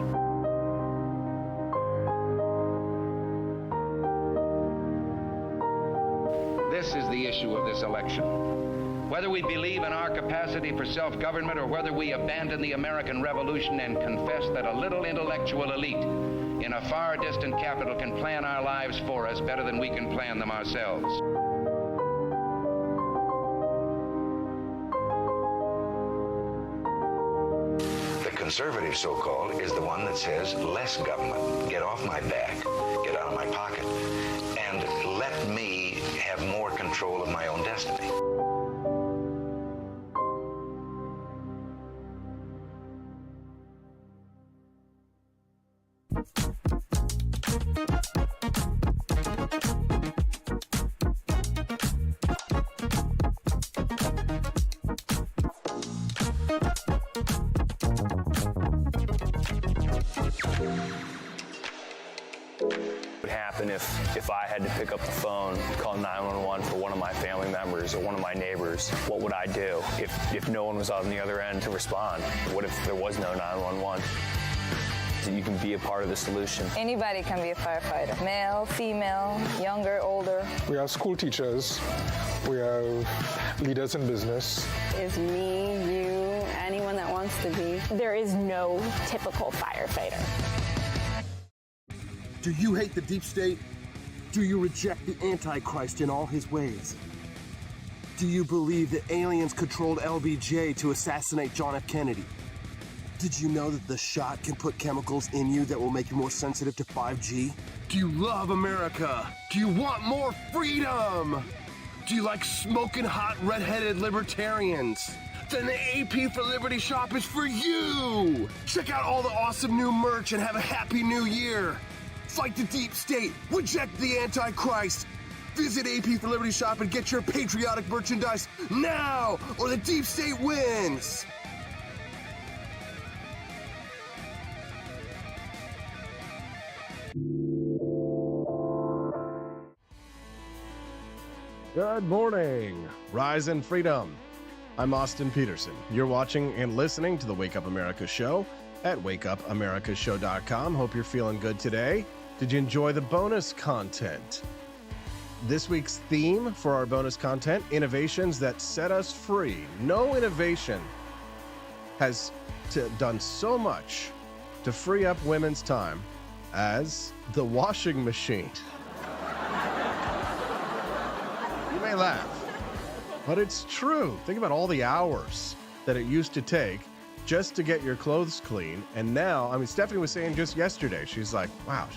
This is the issue of this election. Whether we believe in our capacity for self-government or whether we abandon the American Revolution and confess that a little intellectual elite in a far distant capital can plan our lives for us better than we can plan them ourselves. The conservative, so-called, is the one that says less government, get off my back, get out of my pocket, and let me have more control of my own destiny. What would happen if I had to pick up the phone, call 911 for one of my family members or one of my neighbors? What would I do if no one was on the other end to respond? What if there was no 911? You can be a part of the solution. Anybody can be a firefighter. Male, female, younger, older. We have school teachers. We have leaders in business. Is me, you, anyone that wants to be. There is no typical firefighter. Do you hate the deep state? Do you reject the Antichrist in all his ways? Do you believe that aliens controlled LBJ to assassinate John F. Kennedy? Did you know that the shot can put chemicals in you that will make you more sensitive to 5G? Do you love America? Do you want more freedom? Do you like smoking hot red-headed libertarians? Then the AP for Liberty shop is for you! Check out all the awesome new merch and have a happy new year! Fight the deep state, reject the Antichrist! Visit AP for Liberty shop and get your patriotic merchandise now, or the deep state wins! Good morning, Rise and Freedom. I'm Austin Peterson. You're watching and listening to the Wake Up America show at wakeupamericashow.com. Hope you're feeling good today. Did you enjoy the bonus content? This week's theme for our bonus content, innovations that set us free. No innovation has done so much to free up women's time as the washing machine. You may laugh, but it's true. Think about all the hours that it used to take just to get your clothes clean. And now, I mean, Stephanie was saying just yesterday, she's like, wow,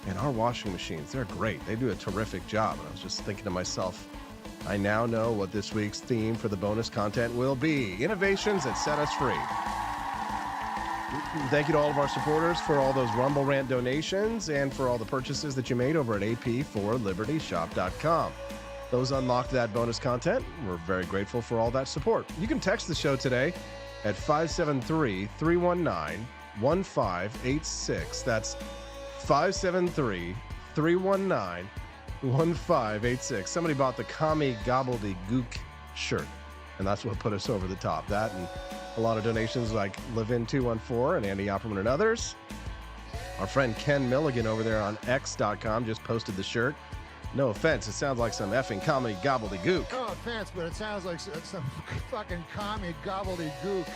man, our washing machines, they're great. They do a terrific job. And I was just thinking to myself, I now know what this week's theme for the bonus content will be: innovations that set us free. Thank you to all of our supporters for all those Rumble Rant donations and for all the purchases that you made over at ap4libertyshop.com. Those unlocked that bonus content. We're very grateful for all that support. You can text the show today at 573-319-1586. That's 573-319-1586. Somebody bought the Kami Gobbledygook shirt, and that's what put us over the top. That and a lot of donations like Levin214 and Andy Opperman and others. Our friend Ken Milligan over there on X.com just posted the shirt. No offense, it sounds like some effing comedy gobbledygook. No offense, but it sounds like some fucking commie gobbledygook.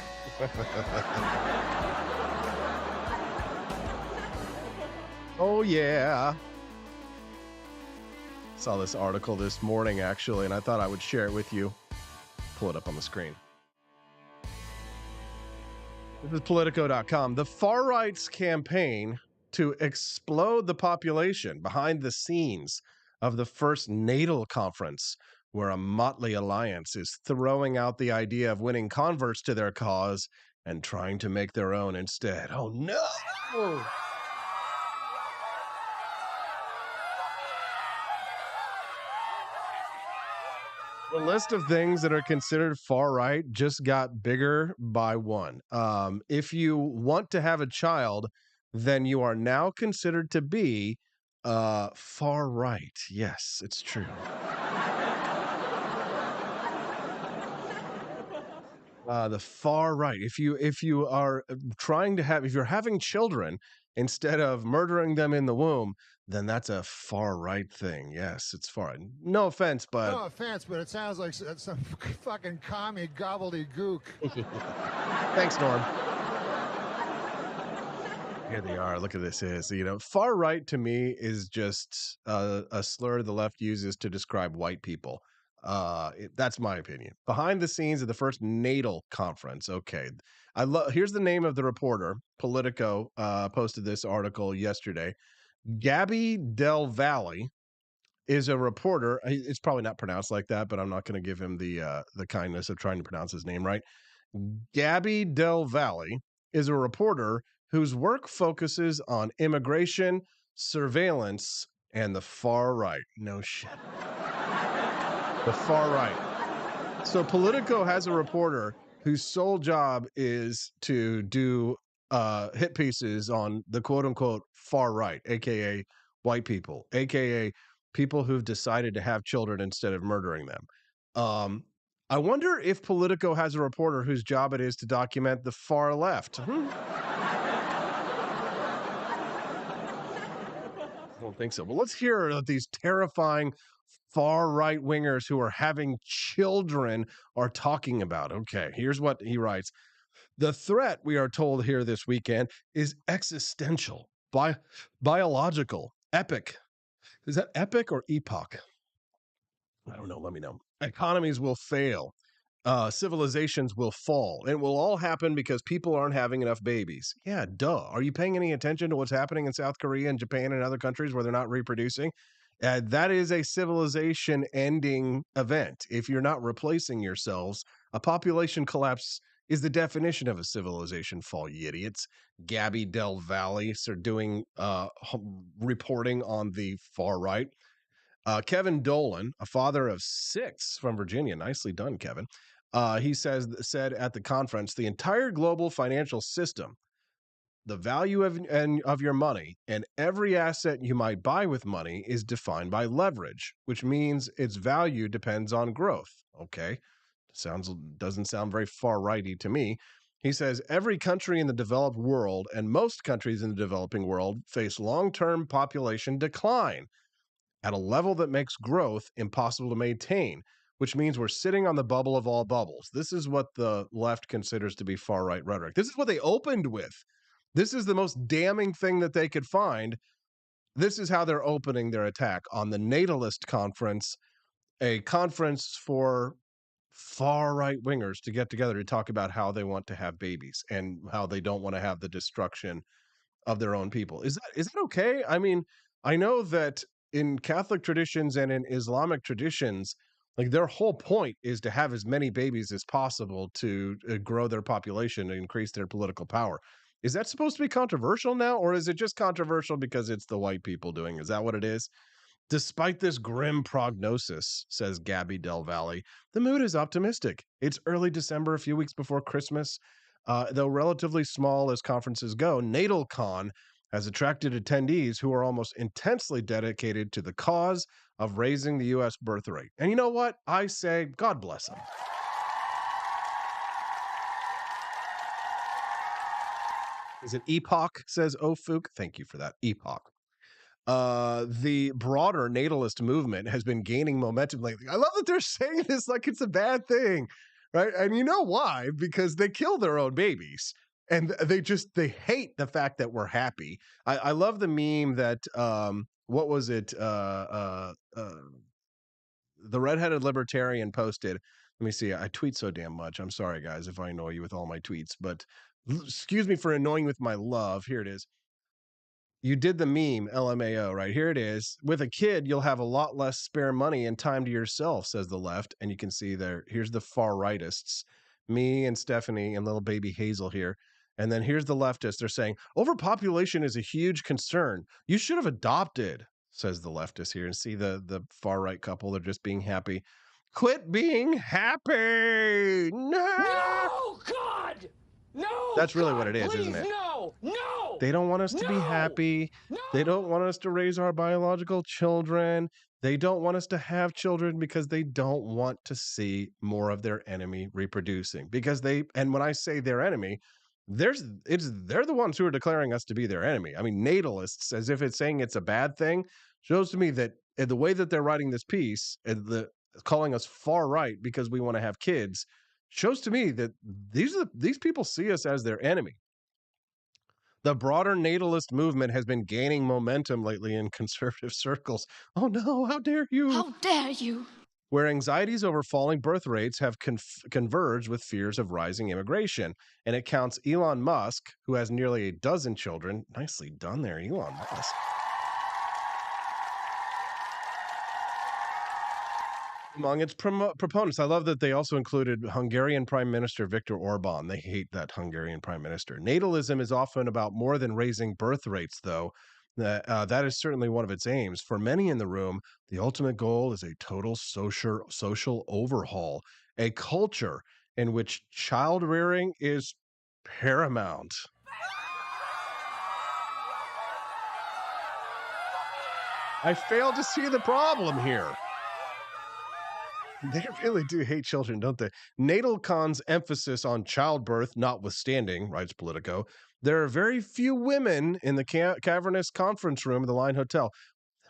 Oh, yeah. Saw this article this morning, actually, and I thought I would share it with you. Pull it up on the screen. This is Politico.com. The far right's campaign to explode the population behind the scenes of the first natal conference, where a motley alliance is throwing out the idea of winning converts to their cause and trying to make their own instead. Oh, no! The list of things that are considered far right just got bigger by one. If you want to have a child, then you are now considered to be far right. Yes, it's true. The far right. If you are trying to have, if you're having children instead of murdering them in the womb, then that's a far right thing. Yes, it's far right. No offense, but it sounds like some fucking commie gobbledygook. Thanks, Norm. Here they are. Look at this. Far right to me is just a slur the left uses to describe white people. That's my opinion. Behind the scenes of the first natal conference. Okay. Here's the name of the reporter. Politico posted this article yesterday. Gabby Del Valle is a reporter. It's probably not pronounced like that, but I'm not going to give him the kindness of trying to pronounce his name right. Gabby Del Valle is a reporter whose work focuses on immigration, surveillance, and the far right. No shit. The far right. So Politico has a reporter whose sole job is to do hit pieces on the quote-unquote far right, a.k.a. white people, a.k.a. people who've decided to have children instead of murdering them. I wonder if Politico has a reporter whose job it is to document the far left. I don't think so. Well, let's hear these terrifying far right wingers who are having children are talking about. Okay, here's what he writes. The threat, we are told here this weekend, is existential, biological, epic. Is that epic or epoch? I don't know. Let me know. Economies will fail. Civilizations will fall. And it will all happen because people aren't having enough babies. Yeah, duh. Are you paying any attention to what's happening in South Korea and Japan and other countries where they're not reproducing? That is a civilization-ending event. If you're not replacing yourselves, a population collapse is the definition of a civilization fall, you idiots. Gabby Del Valle are doing reporting on the far right. Kevin Dolan, a father of 6 from Virginia, nicely done, Kevin. He said at the conference, the entire global financial system, the value of your money, and every asset you might buy with money is defined by leverage, which means its value depends on growth. Okay, doesn't sound very far righty to me. He says every country in the developed world and most countries in the developing world face long-term population decline at a level that makes growth impossible to maintain, which means we're sitting on the bubble of all bubbles. This is what the left considers to be far-right rhetoric. This is what they opened with. This is the most damning thing that they could find. This is how they're opening their attack on the Natalist Conference, a conference for far right wingers to get together to talk about how they want to have babies and how they don't want to have the destruction of their own people. Is that okay? I mean, I know that in Catholic traditions and in Islamic traditions, like their whole point is to have as many babies as possible to grow their population and increase their political power. Is that supposed to be controversial now, or is it just controversial because it's the white people doing? Is that what it is? Despite this grim prognosis, says Gabby Del Valle, the mood is optimistic. It's early December, a few weeks before Christmas. Though relatively small as conferences go, NatalCon has attracted attendees who are almost intensely dedicated to the cause of raising the U.S. birth rate. And you know what? I say, God bless them. Is it Epoch, says Ofuk? Thank you for that, Epoch. The broader natalist movement has been gaining momentum lately. I love that they're saying this like it's a bad thing, right? And you know why? Because they kill their own babies. And they hate the fact that we're happy. I love the meme that, what was it? The redheaded libertarian posted. Let me see. I tweet so damn much. I'm sorry, guys, if I annoy you with all my tweets, but excuse me for annoying with my love. Here it is. You did the meme, LMAO, right? Here it is. With a kid, you'll have a lot less spare money and time to yourself, says the left. And you can see there, here's the far rightists, me and Stephanie and little baby Hazel here. And then here's the leftists. They're saying, overpopulation is a huge concern. You should have adopted, says the leftist here. And see the far right couple, they're just being happy. Quit being happy. No, God! No! That's really what it is, isn't it? No! No! They don't want us to be happy. No! They don't want us to raise our biological children. They don't want us to have children because they don't want to see more of their enemy reproducing. And when I say their enemy, they're the ones who are declaring us to be their enemy. I mean, natalists, as if it's saying it's a bad thing, shows to me that the way that they're writing this piece, calling us far right because we want to have kids, shows to me that these people see us as their enemy. The broader natalist movement has been gaining momentum lately in conservative circles. Oh no, how dare you? How dare you? Where anxieties over falling birth rates have converged with fears of rising immigration. And it counts Elon Musk, who has nearly a dozen children. Nicely done there, Elon Musk. Among its proponents. I love that they also included Hungarian Prime Minister Viktor Orban. They hate that Hungarian Prime Minister. Natalism is often about more than raising birth rates, though. That is certainly one of its aims. For many in the room, the ultimate goal is a total social overhaul, a culture in which child rearing is paramount. I fail to see the problem here. They really do hate children, don't they? NatalCon's emphasis on childbirth notwithstanding, writes Politico, there are very few women in the cavernous conference room of the Line Hotel.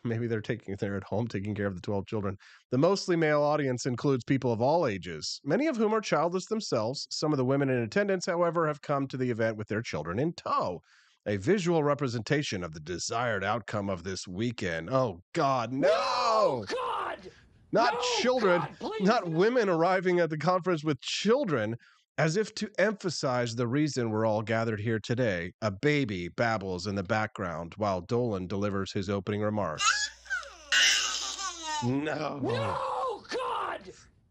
Maybe they're at home taking care of the 12 children. The mostly male audience includes people of all ages, many of whom are childless themselves. Some of the women in attendance, however, have come to the event with their children in tow. A visual representation of the desired outcome of this weekend. Oh, God, no! Oh, God! Not no, children, God, please, not women arriving at the conference with children, as if to emphasize the reason we're all gathered here today. A baby babbles in the background while Dolan delivers his opening remarks. No. No, God!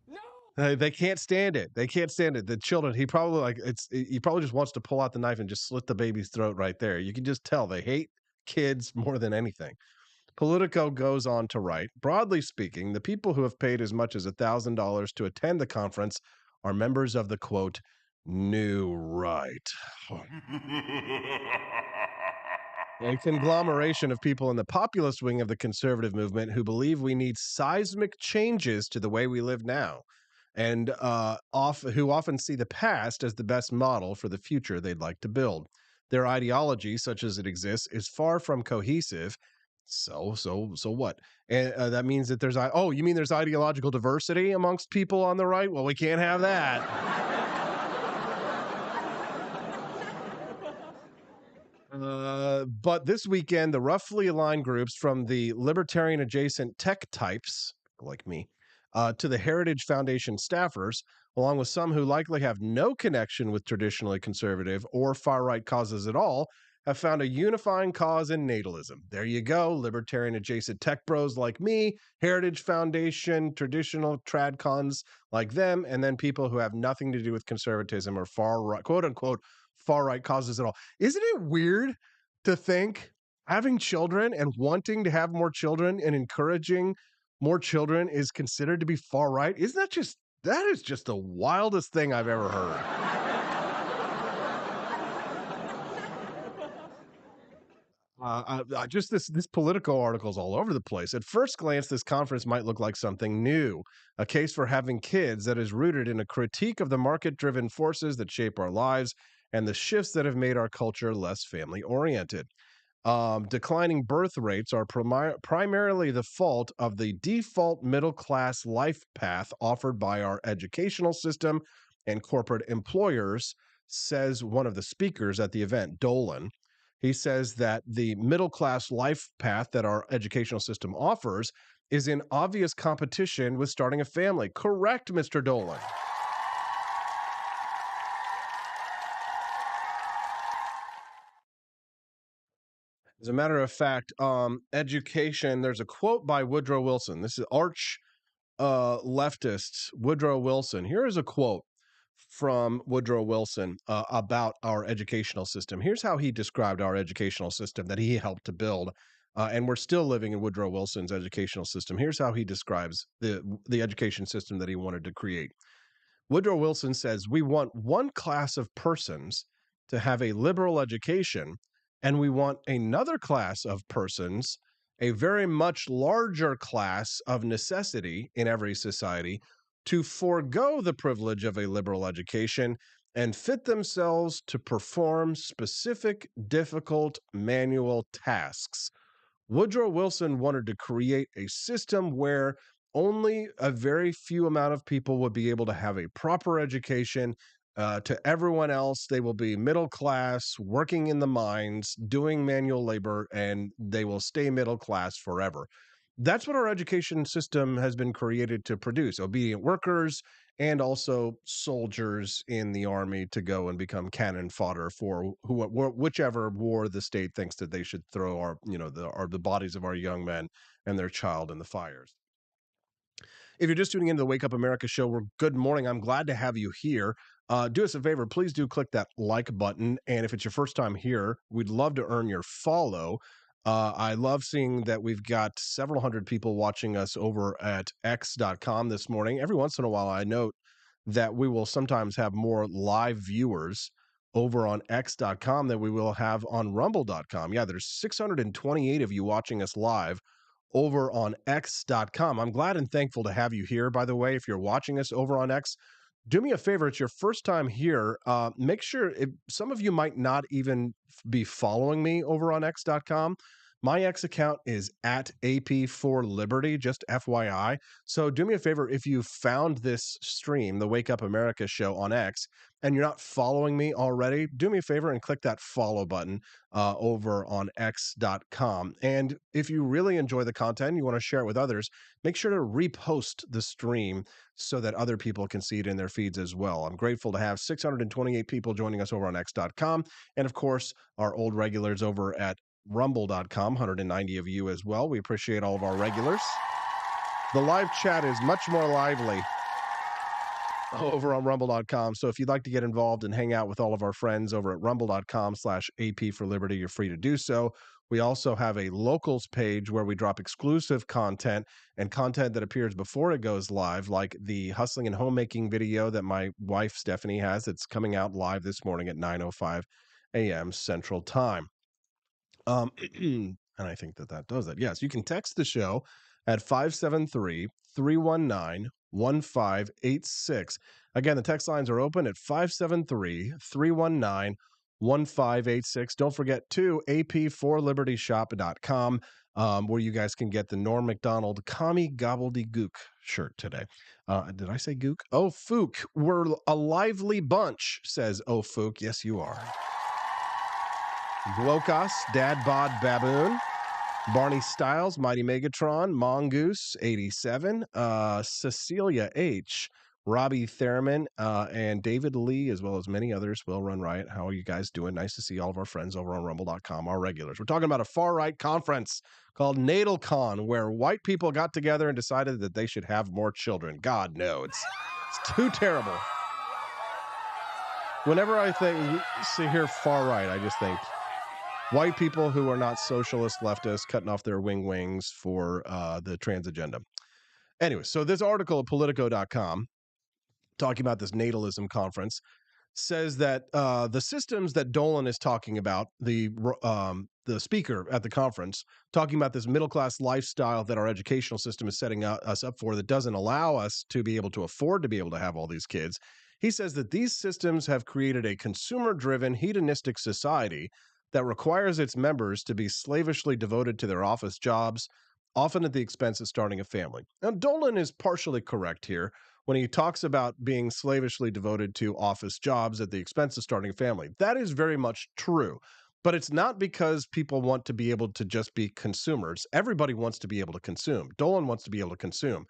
No. They can't stand it. They can't stand it. The children, he probably just wants to pull out the knife and just slit the baby's throat right there. You can just tell they hate kids more than anything. Politico goes on to write, broadly speaking, the people who have paid as much as $1,000 to attend the conference are members of the, quote, new right. A conglomeration of people in the populist wing of the conservative movement who believe we need seismic changes to the way we live now, and who often see the past as the best model for the future they'd like to build. Their ideology, such as it exists, is far from cohesive. So what? And that means that you mean there's ideological diversity amongst people on the right? Well, we can't have that. But this weekend, the roughly aligned groups from the libertarian adjacent tech types, like me, to the Heritage Foundation staffers, along with some who likely have no connection with traditionally conservative or far-right causes at all, have found a unifying cause in natalism. There you go, libertarian-adjacent tech bros like me, Heritage Foundation, traditional tradcons like them, and then people who have nothing to do with conservatism or far-right, quote-unquote, far-right causes at all. Isn't it weird to think having children and wanting to have more children and encouraging more children is considered to be far-right? That is just the wildest thing I've ever heard. Just this political article's all over the place. At first glance, this conference might look like something new, a case for having kids that is rooted in a critique of the market-driven forces that shape our lives and the shifts that have made our culture less family-oriented. Declining birth rates are primarily the fault of the default middle-class life path offered by our educational system and corporate employers, says one of the speakers at the event, Dolan. He says that the middle-class life path that our educational system offers is in obvious competition with starting a family. Correct, Mr. Dolan. As a matter of fact, education, there's a quote by Woodrow Wilson. This is arch leftist Woodrow Wilson. Here is a quote from Woodrow Wilson about our educational system. Here's how he described our educational system that he helped to build. And we're still living in Woodrow Wilson's educational system. Here's how he describes the education system that he wanted to create. Woodrow Wilson says, "We want one class of persons to have a liberal education, and we want another class of persons, a very much larger class of necessity in every society, to forego the privilege of a liberal education and fit themselves to perform specific, difficult manual tasks." Woodrow Wilson wanted to create a system where only a very few amount of people would be able to have a proper education. To everyone else, they will be middle class, working in the mines, doing manual labor, and they will stay middle class forever. That's what our education system has been created to produce: obedient workers and also soldiers in the army to go and become cannon fodder for whichever war the state thinks that they should throw the bodies of our young men and their child in the fires. If you're just tuning into the Wake Up America show, good morning. I'm glad to have you here. Do us a favor, please do click that like button. And if it's your first time here, we'd love to earn your follow. I love seeing that we've got several hundred people watching us over at x.com this morning. Every once in a while, I note that we will sometimes have more live viewers over on x.com than we will have on rumble.com. Yeah, there's 628 of you watching us live over on x.com. I'm glad and thankful to have you here, by the way. If you're watching us over on X, do me a favor. It's your first time here. Make sure, some of you might not even be following me over on x.com. My X account is at AP4Liberty, just FYI. So do me a favor, if you found this stream, the Wake Up America show on X, and you're not following me already, do me a favor and click that follow button over on x.com. And if you really enjoy the content, you want to share it with others, make sure to repost the stream so that other people can see it in their feeds as well. I'm grateful to have 628 people joining us over on x.com. And of course, our old regulars over at rumble.com, 190 of you as well. We appreciate all of our regulars. The live chat is much more lively over on rumble.com. So if you'd like to get involved and hang out with all of our friends over at rumble.com/AP4Liberty, you're free to do so. We also have a locals page where we drop exclusive content and content that appears before it goes live, like the hustling and homemaking video that my wife Stephanie has that's coming out live this morning at 9:05 a.m. Central Time. And I think that does it. Yes, you can text the show at 573-319-1586. Again, the text lines are open at 573-319-1586. Don't forget to ap4libertyshop.com, where you guys can get the Norm Macdonald Commie Gobbledygook shirt today. Did I say gook? Oh, Fook. We're a lively bunch, says Oh, Fook. Yes, you are. Glokas, Dad Bod Baboon. Barney Styles, Mighty Megatron, Mongoose, 87, Cecilia H., Robbie Thurman, and David Lee, as well as many others. Well Run Riot. How are you guys doing? Nice to see all of our friends over on rumble.com, our regulars. We're talking about a far-right conference called NatalCon, where white people got together and decided that they should have more children. God, no, it's too terrible. Whenever I hear far-right, I just think white people who are not socialist leftists cutting off their wings for the trans agenda. Anyway, so this article at Politico.com talking about this natalism conference says that the systems that Dolan is talking about, the speaker at the conference, talking about this middle-class lifestyle that our educational system is setting us up for that doesn't allow us to be able to afford to be able to have all these kids. He says that these systems have created a consumer-driven, hedonistic society that requires its members to be slavishly devoted to their office jobs, often at the expense of starting a family. Now, Dolan is partially correct here when he talks about being slavishly devoted to office jobs at the expense of starting a family. That is very much true, but it's not because people want to be able to just be consumers. Everybody wants to be able to consume. Dolan wants to be able to consume.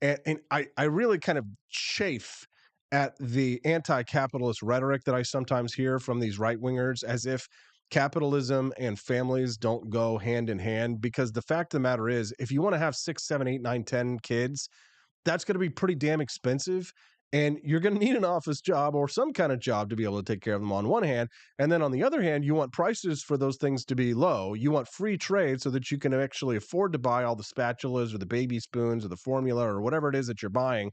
And I really kind of chafe at the anti-capitalist rhetoric that I sometimes hear from these right-wingers, as if capitalism and families don't go hand in hand, because the fact of the matter is, if you want to have 6, 7, 8, 9, 10 kids, that's going to be pretty damn expensive. And you're going to need an office job or some kind of job to be able to take care of them on one hand. And then on the other hand, you want prices for those things to be low. You want free trade so that you can actually afford to buy all the spatulas or the baby spoons or the formula or whatever it is that you're buying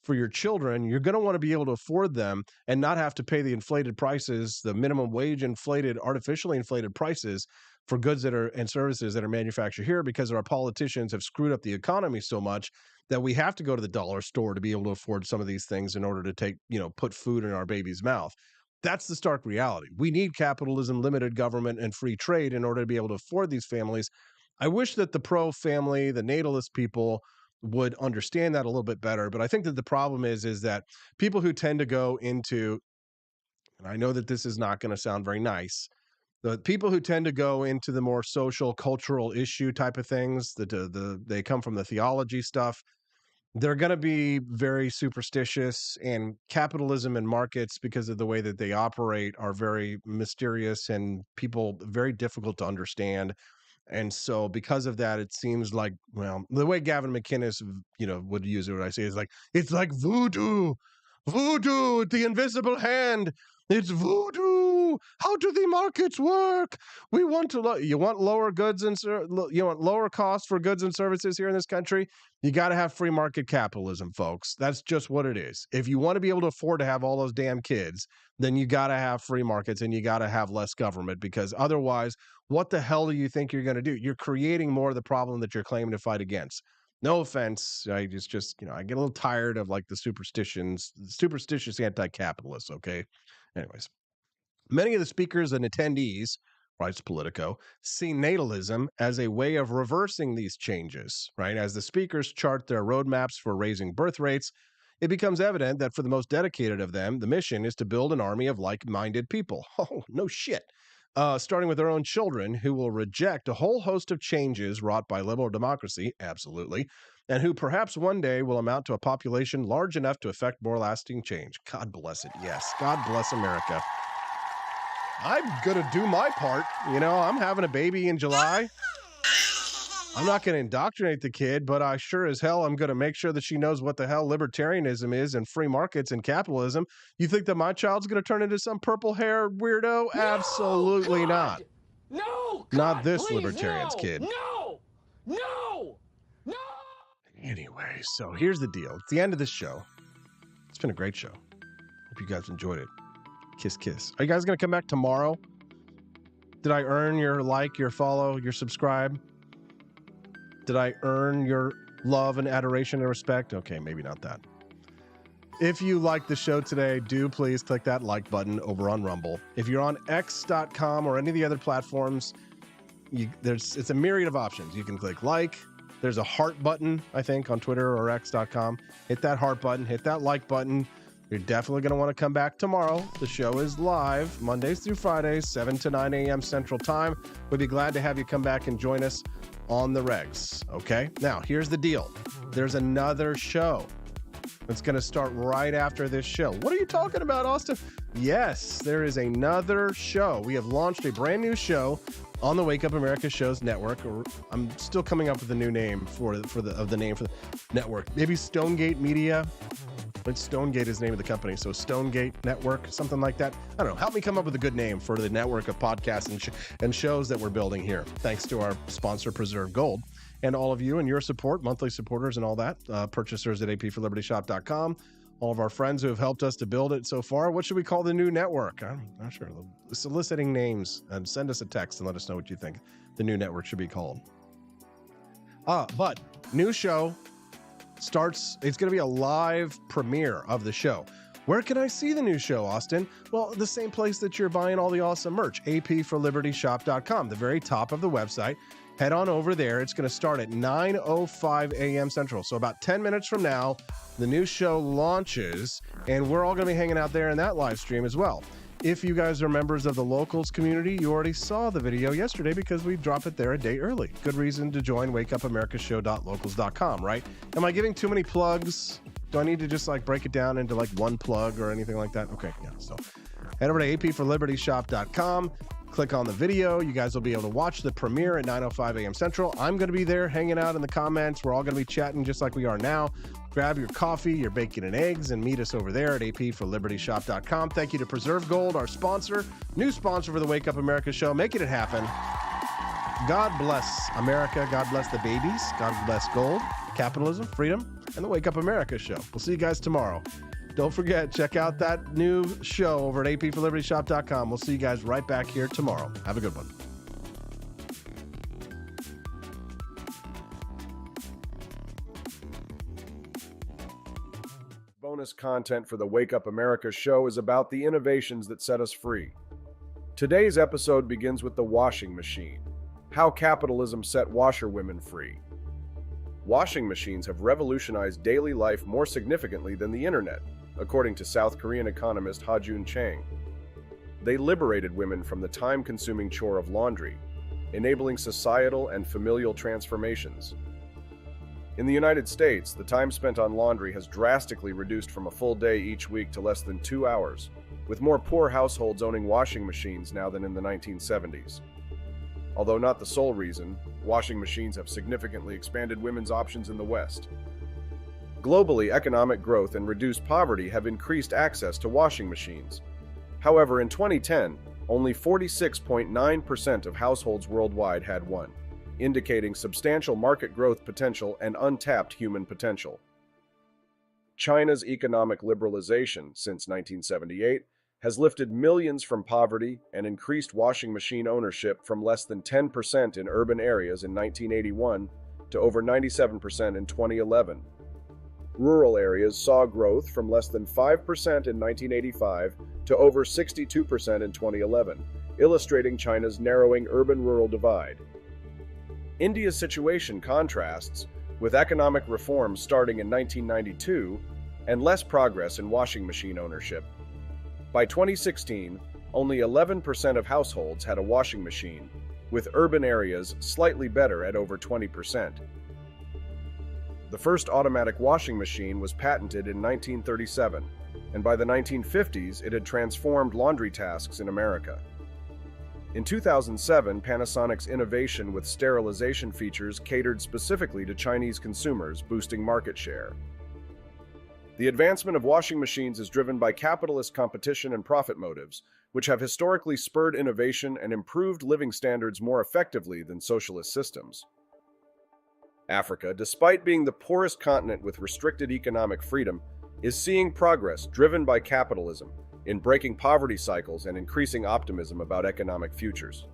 for your children. You're going to want to be able to afford them and not have to pay the inflated prices, the minimum wage inflated, artificially inflated prices for goods that are and services that are manufactured here, because our politicians have screwed up the economy so much that we have to go to the dollar store to be able to afford some of these things in order to put food in our baby's mouth. That's the stark reality. We need capitalism, limited government, and free trade in order to be able to afford these families. I wish that the pro-family, the natalist people would understand that a little bit better. But I think that the problem is that people who tend to go into, and I know that this is not going to sound very nice, the people who tend to go into the more social, cultural issue type of things, they come from the theology stuff, they're going to be very superstitious, and capitalism and markets, because of the way that they operate, are very mysterious and people very difficult to understand. And so because of that, it seems like, well, the way Gavin McInnes, would use it, what I say is like, it's like voodoo, the invisible hand. It's voodoo. How do the markets work? We want to, you want lower goods and you want lower costs for goods and services here in this country. You got to have free market capitalism, folks. That's just what it is. If you want to be able to afford to have all those damn kids, then you got to have free markets and you got to have less government, because otherwise, what the hell do you think you're going to do? You're creating more of the problem that you're claiming to fight against. No offense. I just I get a little tired of like the superstitious anti-capitalists. Okay. Anyways, many of the speakers and attendees, writes Politico, see natalism as a way of reversing these changes, right? As the speakers chart their roadmaps for raising birth rates, it becomes evident that for the most dedicated of them, the mission is to build an army of like-minded people. Oh, no shit. Starting with their own children, who will reject a whole host of changes wrought by liberal democracy, absolutely, and who perhaps one day will amount to a population large enough to affect more lasting change. God bless it, yes. God bless America. I'm going to do my part. I'm having a baby in July. I'm not going to indoctrinate the kid, but I sure as hell I'm going to make sure that she knows what the hell libertarianism is and free markets and capitalism. You think that my child's going to turn into some purple hair weirdo? No, absolutely God. Not. No, God, not this please, libertarian's kid. No. Anyway, so here's the deal. It's the end of this show. It's been a great show. Hope you guys enjoyed it. Kiss, kiss. Are you guys going to come back tomorrow? Did I earn your like, your follow, your subscribe? Did I earn your love and adoration and respect? Okay, maybe not that. If you like the show today, do please click that like button over on Rumble. If you're on X.com or any of the other platforms, it's a myriad of options. You can click like. There's a heart button, I think, on Twitter or X.com. Hit that heart button. Hit that like button. You're definitely going to want to come back tomorrow. The show is live Mondays through Fridays, 7 to 9 a.m. Central Time. We'd be glad to have you come back and join us on the regs. Okay? Now, here's the deal. There's another show that's going to start right after this show. What are you talking about, Austin? Yes, there is another show. We have launched a brand new show on the Wake Up America Shows network. I'm still coming up with a new name for the network. Maybe Stonegate Media. But Stonegate is the name of the company, so Stonegate Network, something like that. I don't know. Help me come up with a good name for the network of podcasts and shows that we're building here. Thanks to our sponsor, Preserve Gold, and all of you and your support, monthly supporters and all that, purchasers at apforlibertyshop.com, all of our friends who have helped us to build it so far. What should we call the new network? I'm not sure. Soliciting names, and send us a text and let us know what you think the new network should be called. But new show starts. It's going to be a live premiere of the show. Where can I see the new show, Austin? Well, the same place that you're buying all the awesome merch, apforlibertyshop.com, the very top of the website. Head on over there. It's going to start at 9:05 a.m. Central. So about 10 minutes from now, the new show launches, and we're all going to be hanging out there in that live stream as well. If you guys are members of the Locals community, you already saw the video yesterday because we drop it there a day early. Good reason to join wakeupamericashow.locals.com, right? Am I giving too many plugs? Do I need to just break it down into one plug or anything like that? Okay, yeah. So head over to apforlibertyshop.com. Click on the video. You guys will be able to watch the premiere at 9:05 a.m. Central. I'm going to be there hanging out in the comments. We're all going to be chatting just like we are now. Grab your coffee, your bacon and eggs, and meet us over there at apforlibertyshop.com. Thank you to Preserve Gold, our sponsor, new sponsor for the Wake Up America show, making it happen. God bless America. God bless the babies. God bless gold, capitalism, freedom, and the Wake Up America show. We'll see you guys tomorrow. Don't forget, check out that new show over at apforlibertyshop.com. We'll see you guys right back here tomorrow. Have a good one. Bonus content for the Wake Up America show is about the innovations that set us free. Today's episode begins with the washing machine. How capitalism set washerwomen free. Washing machines have revolutionized daily life more significantly than the internet, according to South Korean economist Ha-Joon Chang. They liberated women from the time-consuming chore of laundry, enabling societal and familial transformations. In the United States, the time spent on laundry has drastically reduced from a full day each week to less than 2 hours, with more poor households owning washing machines now than in the 1970s. Although not the sole reason, washing machines have significantly expanded women's options in the West. Globally, economic growth and reduced poverty have increased access to washing machines. However, in 2010, only 46.9% of households worldwide had one, indicating substantial market growth potential and untapped human potential. China's economic liberalization since 1978 has lifted millions from poverty and increased washing machine ownership from less than 10% in urban areas in 1981 to over 97% in 2011. Rural areas saw growth from less than 5% in 1985 to over 62% in 2011, illustrating China's narrowing urban-rural divide. India's situation contrasts, with economic reforms starting in 1992 and less progress in washing machine ownership. By 2016, only 11% of households had a washing machine, with urban areas slightly better at over 20%. The first automatic washing machine was patented in 1937, and by the 1950s it had transformed laundry tasks in America. In 2007, Panasonic's innovation with sterilization features catered specifically to Chinese consumers, boosting market share. The advancement of washing machines is driven by capitalist competition and profit motives, which have historically spurred innovation and improved living standards more effectively than socialist systems. Africa, despite being the poorest continent with restricted economic freedom, is seeing progress driven by capitalism in breaking poverty cycles and increasing optimism about economic futures.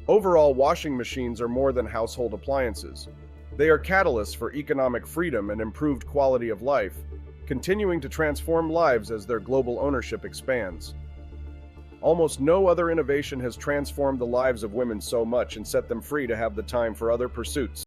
Overall, washing machines are more than household appliances. They are catalysts for economic freedom and improved quality of life, continuing to transform lives as their global ownership expands. Almost no other innovation has transformed the lives of women so much and set them free to have the time for other pursuits.